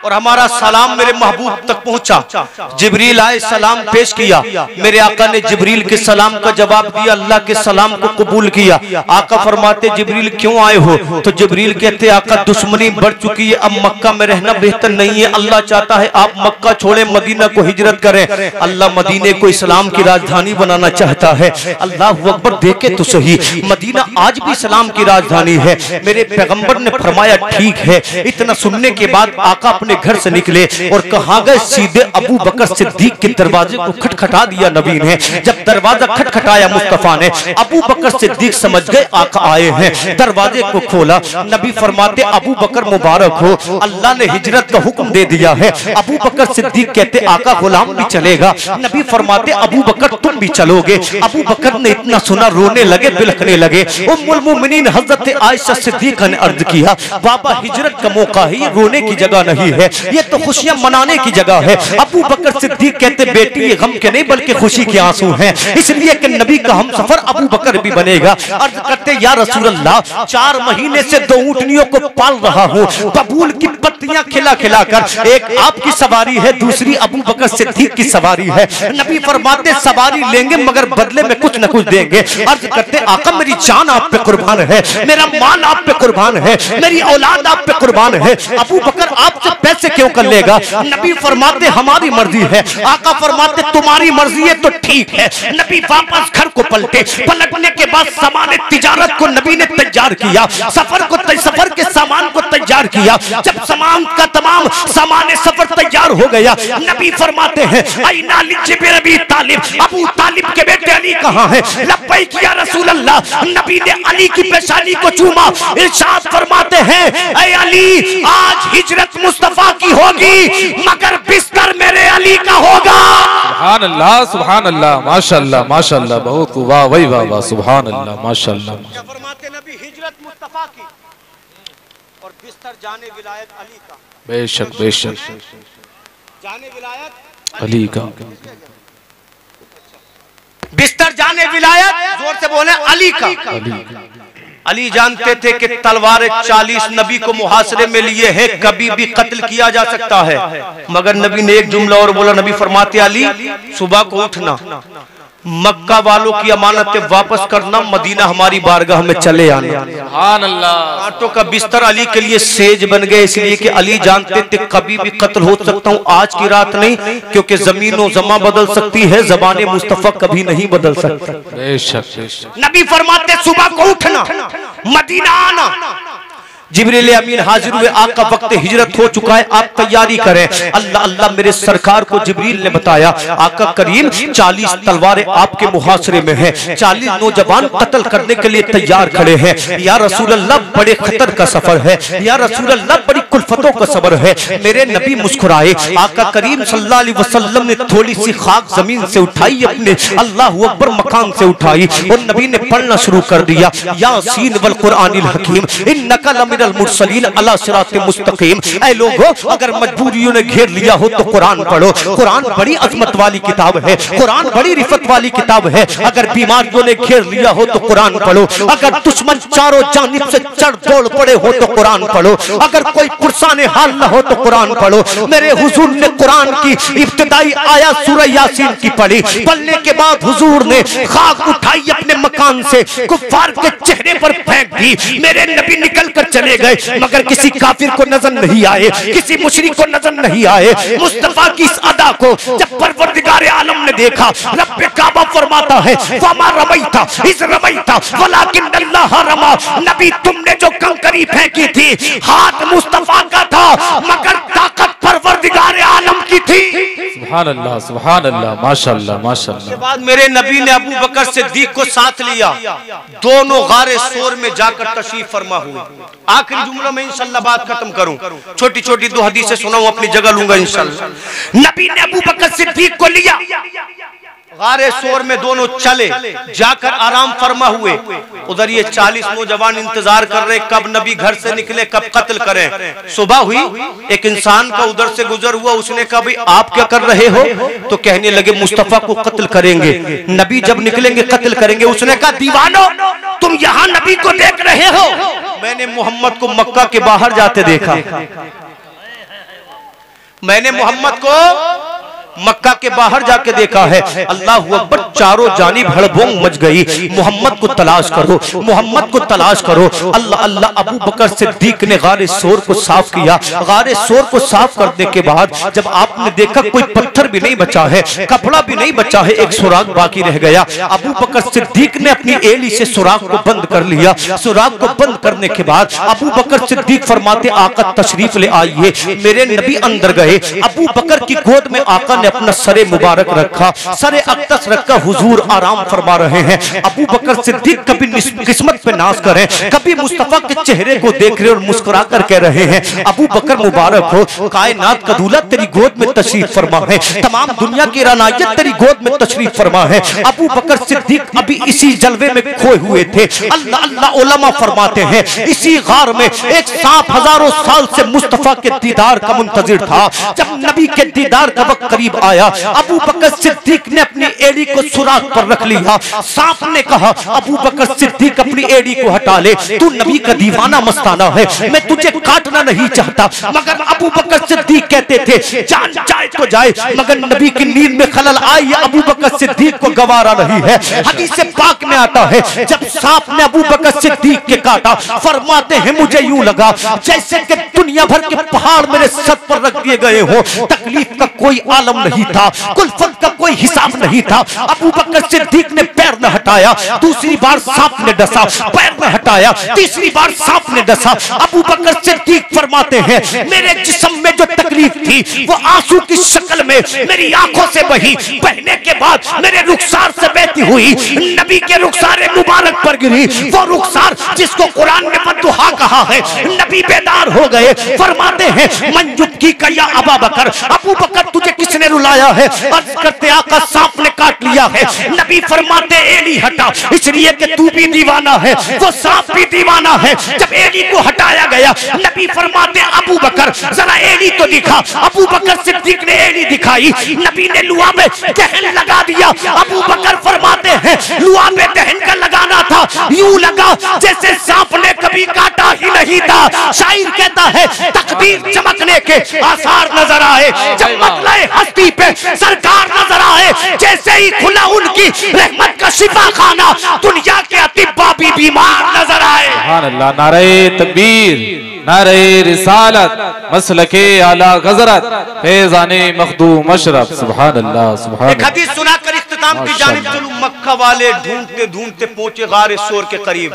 और हमारा सलाम मेरे महबूब तक पहुंचा। जिब्रील आए, सलाम पेश किया। मेरे आका ने जिब्रील के सलाम का जवाब दिया, अल्लाह के सलाम को कबूल किया। आका फरमाते जिब्रील क्यों आए हो? तो जिब्रील कहते आका दुश्मनी बढ़ चुकी है, अब मक्का में रहना बेहतर नहीं है। अल्लाह चाहता है आप मक्का छोड़े, मदीना को हिजरत करें। अल्लाह मदीने को इस्लाम की राजधानी बनाना चाहता है। अल्लाह अकबर। देखे तो सही, मदीना आज भी इस्लाम की राजधानी है। मेरे पैगंबर ने फरमाया ठीक है। इतना सुनने के बाद आका अपने अपने घर से निकले और कहाँ गए, सीधे अबू बकर सिद्दीक के दरवाजे को खटखटा दिया नबी ने। जब दरवाजा खटखटाया मुस्तफा ने, अबू बकर सिद्दीक समझ गए आका आए हैं। दरवाजे को खोला, नबी फरमाते अबू बकर मुबारक हो, अल्लाह ने हिजरत का हुक्म दे दिया है। अबू बकर सिद्दीक कहते आका गुलाम भी चलेगा। नबी फरमाते अबू बकर तुम भी चलोगे। अबू बकर ने इतना सुना, रोने लगे, बिलखने लगे। उम्मुल मोमिनीन हजरत आयशा सिद्दीका ने अर्ज किया, बाबा हिजरत का मौका है, ये रोने की जगह नहीं है, ये तो खुशियां मनाने की जगह है। अबू बकर सिद्दीक कहते बेटी ये गम के नहीं बल्कि खुशी के आंसू हैं, इसलिए कि नबी का हम सफर अबू बकर भी बनेगा। अर्ज करते या रसूल अल्लाह, 4 महीने से 2 ऊँटनियों को पाल रहा हूँ, बबूल की पत्तियां खिला खिला कर। एक आपकी सवारी है, दूसरी अबू बकर सिद्दीक की सवारी है। नबी फरमाते सवारी लेंगे मगर बदले में कुछ न कुछ देंगे। अर्ज करते आका मेरी जान आप पे कुर्बान है, मेरा माल आप पे कुर्बान है, मेरी औलाद आप पे कुर्बान है। अबू बकर आपसे पैसे क्यों कर लेगा? नबी फरमाते हमारी मर्जी है। आका फरमाते तुम्हारी मर्जी है तो ठीक है। नबी वापस घर को पलटने के बाद सामान तिजारत को नबी ने तैयार किया, सफर के सामान को तैयार किया। जब सामान का तमाम सामान सफर तैयार हो गया, नबी फरमाते हैं ऐना अबी तालिब, अबू तालिब के बेटे अली कहाँ है? लब्बैक या रसूल अल्लाह। नबी ने अली की पेशानी को चूमा, इरशाद फरमाते हैं ऐ अली आज हिजरत मुस्तफा की होगी मगर बिस्तर मेरे अली का होगा। सुभान अल्लाह, सुभान अल्लाह, माशाअल्लाह, माशाअल्लाह, बहुत वाह वही वाह वाह, सुभान अल्लाह, माशाअल्लाह। फरमाते नबी हिजरत मुस्तफा की और बिस्तर जाने विलायत अली का। बेशक बेशक जाने विलायत अली का, बिस्तर जाने विलायत जोर से बोले अली का। अली जानते थे कि तलवार 40 नबी को मुहासरे में लिए हैं, कभी भी कत्ल किया जा सकता है। मगर नबी ने एक जुमला और बोला, नबी फरमाते अली सुबह को उठना, मक्का वालों की अमानतें वापस करना, मदीना हमारी बारगाह में चले आना। सुभान अल्लाह। कांटों का बिस्तर अली के लिए सेज बन गए, इसलिए कि अली जानते थे कभी भी कत्ल हो सकता हूँ, आज की रात नहीं, क्योंकि जमीन और जमा बदल सकती है, ज़बाने मुस्तफा कभी नहीं बदल सकता। बेशक बेशक। नबी फरमाते सुबह को उठना, मदीना आना। जिब्रील अमीन हाजिर हुए, आका वक्त हिजरत हो चुका है, आप तैयारी करें। अल्लाह अल्लाह मेरे सरकार को जिब्रील ने बताया आका करीम 40 तलवारें आपके मुहासरे में हैं, 40 नौजवान कत्ल करने के लिए तैयार खड़े हैं। या रसूल अल्लाह बड़े खतर का सफर है, या रसूल अल्लाह बड़ी कुल्फतों का सफर है। मेरे नबी मुस्कुराए, आका करीम सल्लल्लाहु अलैहि वसल्लम ने थोड़ी सी खाक जमीन से उठाई, अपने अल्लाहु अकबर मकान से उठाई और नबी ने पढ़ना शुरू कर दिया, यासीन वल कुरआनिल हकीम इन्नका लमिनल मुरसलीन अला सिरात मुस्तकीम। ऐ लोगों, अगर मजबूरियों ने घेर लिया हो तो कुरान पढ़ो। कुरान बड़ी अजमत वाली किताब है, कुरान बड़ी रिफत वाली किताब है। अगर बीमारियों ने घेर लिया हो तो कुरान पढ़ो, अगर दुश्मन चारों जानिब से चढ़ दौड़ पड़े हो तो कुरान पढ़ो, अगर कोई पुरसाने हाल न हो तो कुरान पढ़ो। मेरे हुजूर ने कुरान की इब्तिदाई आयत सूरह यासीन की पढ़ी, पढ़ने के बाद हुजूर ने खाक उठाई अपने मकान से, कुफ्फार के चेहरे पर फेंक दी। मेरे नबी निकल कर चले गए, मगर किसी काफिर को नजर नहीं आए, किसी मुशरिक को नजर नहीं आए। मुस्तफा की इस अदा को जब परवरदिगार आलम ने देखा, रब्बे काबा फरमाता है फमा रमैता इस रमैता वलाकिन अल्लाह रमा। नबी तुमने जो कंकरी फेंकी थी हाथ मुस्तफा का था, मगर ताकत परवरदिगार आलम की थी। सुभान अल्लाह, सुभान अल्लाह, माशाअल्लाह, माशाअल्लाह। के बाद मेरे नबी ने अबू बकर सिद्दीक को साथ लिया, दोनों गारे सोर में जाकर तशरीफ फरमा हुए। आखिरी जुमला में इंशाल्लाह बात खत्म करूं, छोटी छोटी 2 हदीसें सुनाऊं, अपनी जगह लूंगा इंशाल्लाह। नबी ने अबू बकर सिद्दीक को लिया, गारे सोर में दोनों चले, जाकर आराम फरमा हुए। उधर ये 40 नौजवान इंतजार कर रहे कब नबी घर से निकले, कब कत्ल करें। सुबह हुई, एक इंसान का उधर से गुजर हुआ, उसने कहा भाई आप क्या कर रहे हो? तो कहने लगे मुस्तफा को कत्ल करेंगे, नबी जब निकलेंगे कत्ल करेंगे। उसने कहा दीवानो तुम यहाँ नबी को देख रहे हो, मैंने मोहम्मद को मक्का के बाहर जाते देखा, मैंने मोहम्मद को मक्का के बाहर जाके देखा है। अल्लाहु अकबर, चारों जानिब हड़बोंग मच गई, मोहम्मद को तलाश करो, मोहम्मद को तलाश करो। अल्लाह अल्लाह। अबू बकर सिद्दीक ने गारे सोर को साफ किया। गारे सोर को साफ करने के बाद जब आपने देखा कोई पत्थर भी नहीं बचा है, कपड़ा भी नहीं बचा है, एक सुराग बाकी रह गया। अबू बकर सिद्दीक ने अपनी एड़ी से सुराग को बंद कर लिया। सुराग को बंद करने के बाद अबू बकर सिद्दीक फरमाते आका तशरीफ ले आइए। मेरे नबी अंदर गए, अबू बकर की गोद में आका ने अपना सरे मुबारक रखा, सरे अक्तस रखकर हुजूर आराम फरमा रहे हैं। अबू बकर सिद्दीक कभी किस्मत पे नाज करें, कभी मुस्तफा के चेहरे को देख रहे और मुस्कुरा कर कह रहे हैं अबू बकर मुबारक हो, कायनात का दूल्हा तेरी गोद में तशरीफ फरमा है, तमाम दुनिया की रानायत तेरी गोद में तशरीफ फरमा है। अबू बकर सिद्दीक अभी इसी जलवे में खोए हुए थे। अल्लाह अल्लाह उलमा फरमाते हैं इसी गार में एक सांप हजारों साल से मुस्तफा के दीदार का मुंतजिर था। जब नबी के दीदार का वक्त करीब आया, अबू बकर सिद्दीक ने अपनी एड़ी को सुराग पर रख लिया। सांप ने कहा अबू बकर सिद्दीक अपनी एड़ी को हटा ले, तू नबी का दीवाना मस्ताना है, मैं तुझे काटना नहीं चाहता। मगर अबू बकर सिद्दीक कहते थे जान जाए तो जाए, मगर नबी की नींद में खलल आई, अबू बकर सिद्दीक को गवारा नहीं है। हदीस पाक में आता है जब सांप ने अबू बकर सिद्दीक के काटा, फरमाते हैं मुझे यूं लगा जैसे कि दुनिया भर के पहाड़ मेरे सर पर रख दिए गए हो। तकलीफ का कोई आलम नहीं था, कुल्फत का कोई हिसाब नहीं था। अबू बकर सिद्दीक ने पैर न हटाया, दूसरी बार सांप ने डसा, पैर न हटाया, तीसरी बार सांप ने डसा। अबू बकर सिद्दीक फरमाते हैं मेरे जिस्म में जो तकलीफ थी वो आंसू की शक्ल में मेरी आंखों से बही, बहने के बाद मेरे रुखसार से बहती हुई नबी के रुखसार मुबारक पर गिरी। वो रुखसार जिसको कुरान में बद्दुआ कहा है। नबी बेदार हो गए, फरमाते हैं मंजुब की कया अबा बकर, अबू बकर तुझे किसने रुलाया है? अर्ज करते आका सांप ने काट लिया है। नबी फरमाते एड़ी हटा, इसलिए कि तू भी दीवाना है, वो सांप भी दीवाना है। जब एड़ी को हटाया गया, नबी फरमाते अबू बकर जरा एड़ी तो दिखा। अबू बकर सिद्दीक ने एड़ी दिखाई, नबी ने लुआ में दहन लगा दिया। अबू बकर फरमाते हैं लुआ में दहन का लगाना था, यूं लगा जैसे सांप ने कभी काटा ही नहीं था। शायर कहता है तकदीर चमकने के आसार नजर आए, जब मतले हस्ती पे सरकार नजर आए, जैसे ही खुला उनकी रहमत का शिफा खाना, दुनिया के अतिब्बा भी बीमार नजर आए। सुभान अल्लाह, नारे तकबीर, नारे रिसालत, मसलके आला गजरत, फैज़ाने मखदूम अशरफ। सुभान अल्लाह, सुभान एक हदीस सुनाकर इख्तिताम की जानिब चलूं। मक्का वाले ढूंढते ढूंढते पहुंचे गारे सोर के करीब।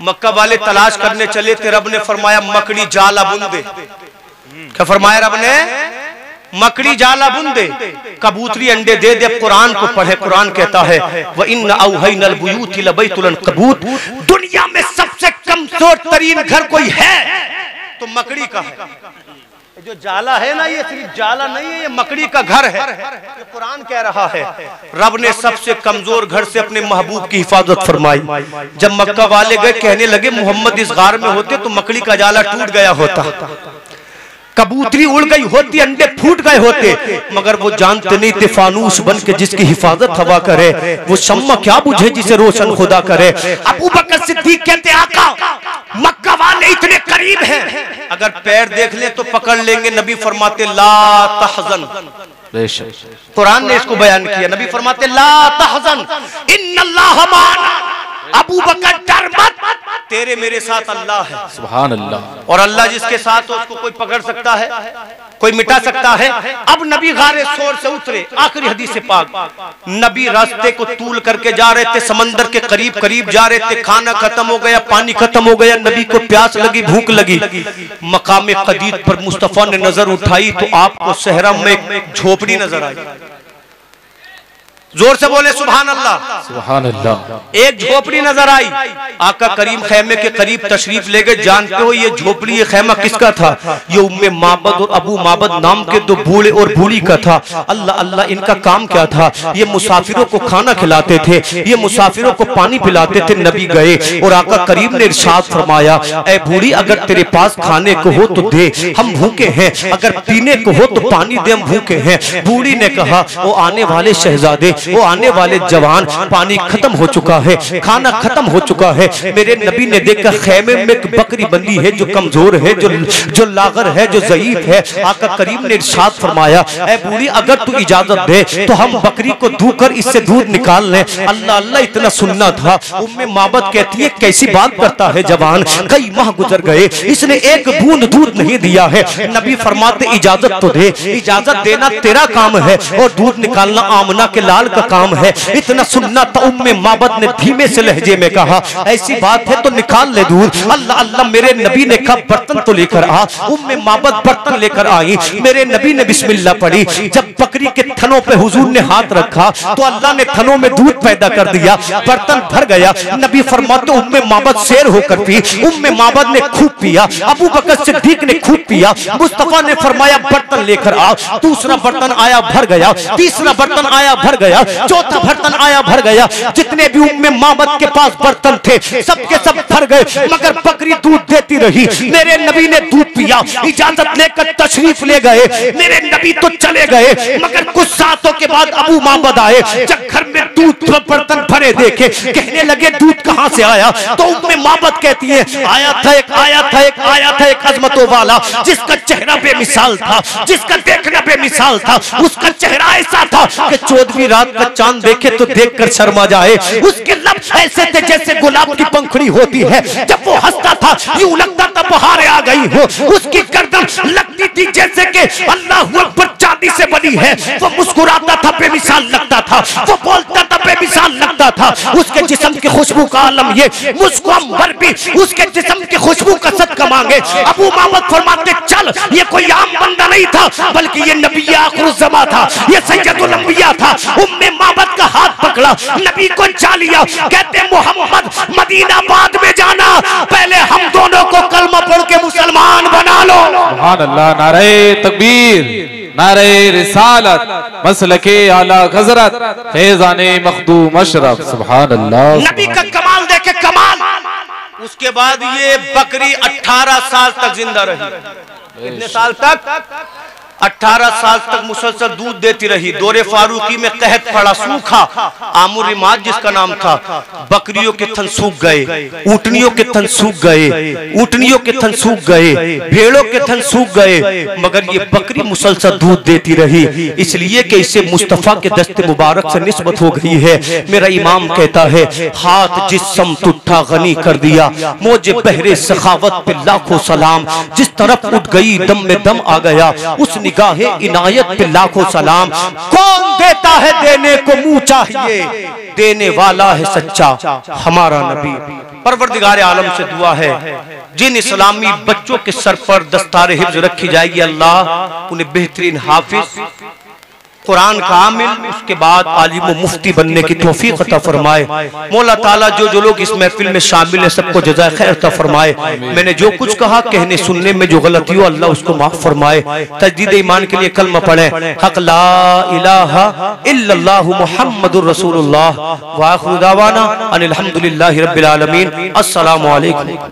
मक्का वाले तलाश करने चले थे, रब ने फरमाया मकड़ी जाला बुंदे। क्या फरमाया रब ने? मकड़ी जाला बुंदे, कबूतरी अंडे दे दे। कुरान को पढ़े, कुरान कहता है व इन्ना औहैनल बुयूति लबैतुल कबूत, दुनिया में सबसे कमजोर तरीन घर कोई है तो मकड़ी का है। जो जाला है ना, ये सिर्फ जाला नहीं है, ये मकड़ी का घर है। ये कुरान कह रहा है। रब ने सबसे कमजोर घर से अपने महबूब की हिफाजत फरमाई। जब मक्का वाले गए, कहने लगे मोहम्मद इस गार में होते तो मकड़ी का जाला टूट गया होता, कबूतरी उड़ गई होती, अंडे फूट गए होते, मगर वो जानते नहीं थे फानूस बन के जिसकी हिफाजत हवा करे, वो शम्मा क्या बुझे जिसे रोशन खुदा करे। अबू बकर सिद्दीक कहते आका मक्का वाले इतने करीब हैं, अगर पैर देख ले तो पकड़ लेंगे। नबी फरमाते ला तहज़न, कुरान ने इसको बयान किया। नबी फरमाते ला तहज़न इन्नल्लाह माना, अबू बकर डर मत, तेरे मेरे साथ अल्लाह है। सुभान अल्लाह। और अल्लाह जिसके साथ हो उसको कोई पकड़ सकता है, कोई मिटा सकता है। अब नबी गारे सोर से उतरे, आखिरी हदीस पाक, नबी रास्ते को तूल करके जा रहे थे, समंदर के करीब करीब जा रहे थे। खाना खत्म हो गया, पानी खत्म हो गया, नबी को प्यास लगी, भूख लगी। मकाम कदीद पर मुस्तफा ने नजर उठाई तो आपको सहरा में एक झोपड़ी नजर आई। जोर से बोले सुभान अल्लाह, सुभान अल्लाह। एक झोपड़ी नजर आई, आका करीम खैमे के करीब तशरीफ ले गए। जानते हो ये झोपड़ी, ये खैमा किसका था? ये उम्मे माबद और अबू माबद नाम के दो बूढ़े और बूढ़ी का था। अल्लाह अल्लाह, इनका काम क्या था? ये मुसाफिरों को खाना खिलाते थे, ये मुसाफिरों को पानी पिलाते थे। नबी गए और आका करीम ने इरशाद फरमाया, ऐ बूढ़ी अगर तेरे पास खाने को हो तो दे, हम भूखे हैं, अगर पीने को हो तो पानी दे, हम भूखे हैं। बूढ़ी ने कहा, ओ आने वाले शहजादे, वो आने वाले जवान, पानी खत्म हो चुका है, खाना खत्म हो चुका है। मेरे नबी ने देखा खेमे में एक बकरी बंदी है जो कमजोर है, जो लागर है, जो ज़ईफ है। आका करीम ने इरशाद फरमाया, ऐ बूढ़ी अगर तू इजाजत दे तो हम बकरी को धोकर इससे दूध निकाल लें। अल्लाह अल्लाह इतना सुनना था। उम्मे माबद कहती है कैसी बात करता है जवान, कई माह गुजर गए, इसने एक बूंद दूध नहीं दिया है। नबी फरमाते इजाजत तो दे, इजाजत देना तेरा काम है और दूध निकालना आमना के लाल का काम है। इतना सुनना था। उम्मे माबद ने धीमे से लहजे में कहा, ऐसी बात है तो निकाल ले दूध। अल्लाह अल्लाह, मेरे नबी ने कहा बर्तन तो लेकर आ। उम्मे माबद बर्तन लेकर आई। मेरे नबी ने बिस्मिल्लाह पढ़ी। जब बकरी के थनों पे हुजूर ने हाथ रखा तो अल्लाह ने थनों में दूध पैदा कर दिया, बर्तन भर गया। नबी फरमाते उम्मे माबद शेर होकर पी। उम्मे माबद ने खूब पिया, अबू बकर सिद्दीक ने खूब पिया। मुस्तफा ने फरमाया बर्तन लेकर आ। दूसरा बर्तन आया, भर गया। तीसरा बर्तन आया, भर गया। चौथा बर्तन आया, भर गया। जितने भी उम्मे माबद के पास बर्तन थे सबके सब भर गए, मगर बकरी दूध देती रही। मेरे नबी ने दूध पिया, इजाजत लेकर तशरीफ ले गए। मेरे नबी तो चले गए, मगर कुछ सालों के बाद अबू माबद आए। जब घर में दूध बर्तन भरे देखे, कहने लगे दूध कहां से आया? तो उम्मे माबद कहती है आया था एक अजमतों वाला, जिसका चेहरा बेमिसाल था, जिसका देखना बेमिसाल था। उसका चेहरा ऐसा था कि 14वीं रात का चांद देखे तो देखकर शर्मा जाए। उसके लब ऐसे थे जैसे गुलाब की पंखुड़ी होती है। जब वो हंसता था यूं लगता था बहारें आ गई हो। उसकी गर्दन लगती थी जैसे कि अल्लाह अकबर चांदी से बनी है। वो मुस्कुराता था, बेमिसाल लगता था। वो बोलता था, बेमिसाल लगता था। उसके जिस्म की खुशबू का आलम ये, मुझको अंबर भी उसके जिस्म की खुशबू का सदका मांगे। अबू माबद फरमाते चल, ये कोई आम बंदा नहीं था, बल्कि ये नबी आखिरुज़्ज़मा था, ये सैयदुल अंबिया था। उम्मे माबद का हाथ पकड़ा, नबी को चा लिया। कहते मोहम्मद मदीना बाद में जाना, पहले हम दोनों को कलमा पढ़ के मुसलमान बना लो। सुभान अल्लाह, नारे तकबीर, नारे रिसालत, मसलके आला हज़रत, फैज़ाने मखदूम अशरफ। सुभान अल्लाह। नबी का कमाल देखे, कमाल। उसके बाद ये बकरी 18 साल तक जिंदा रही। कितने साल तक? 18 साल तक मुसलसल दूध देती रही। दौरे फारूकी में कहत पड़ा, सूखा। आमुर रिमाज जिसका नाम था, बकरियों के थन सूख गए, ऊँटनियों के थन सूख गए, ऊँटनियों के थन सूख गए, भेड़ों के थन सूख गए, मगर ये बकरी मुसलसल दूध देती रही। इसलिए कि इसे मुस्तफा के दस्ते मुबारक से निस्बत हो गई है। मेरा इमाम कहता है, हाथ जिस समत उठा गनी कर दिया, मौजे बहरे सखावत पे लाखों सलाम। जिस तरफ उठ गई दम में दम आ गया, उस निगाहे इनायत पे लाखों सलाम। कौन देता है देने को मुंह चाहिए, देने वाला है सच्चा हमारा नबी। परवरदिगार आलम से दुआ है, जिन इस्लामी बच्चों के सर पर दस्तार हिफ्ज रखी जाएगी, अल्लाह उन्हें बेहतरीन हाफिज, कुरान का आमिल, उसके बाद आलिम व मुफ्ती बनने की तौफीक अता फरमाए। मौला ताला जो लोग इस महफिल में शामिल हैं सबको जज़ाए खैर अता फरमाए। मैंने जो कुछ कहा कहने सुनने में जो गलती हो अल्लाह उसको माफ फरमाए। तजदीद ईमान के लिए कलमा पढ़ें, हक ला इलाहा इल्लल्लाहु मुहम्मदुर रसूलुल्लाह व आखिरु दावाना अनिल हम्दुलिल्लाहि रब्बिल आलमीन। अस्सलामु अलैकुम।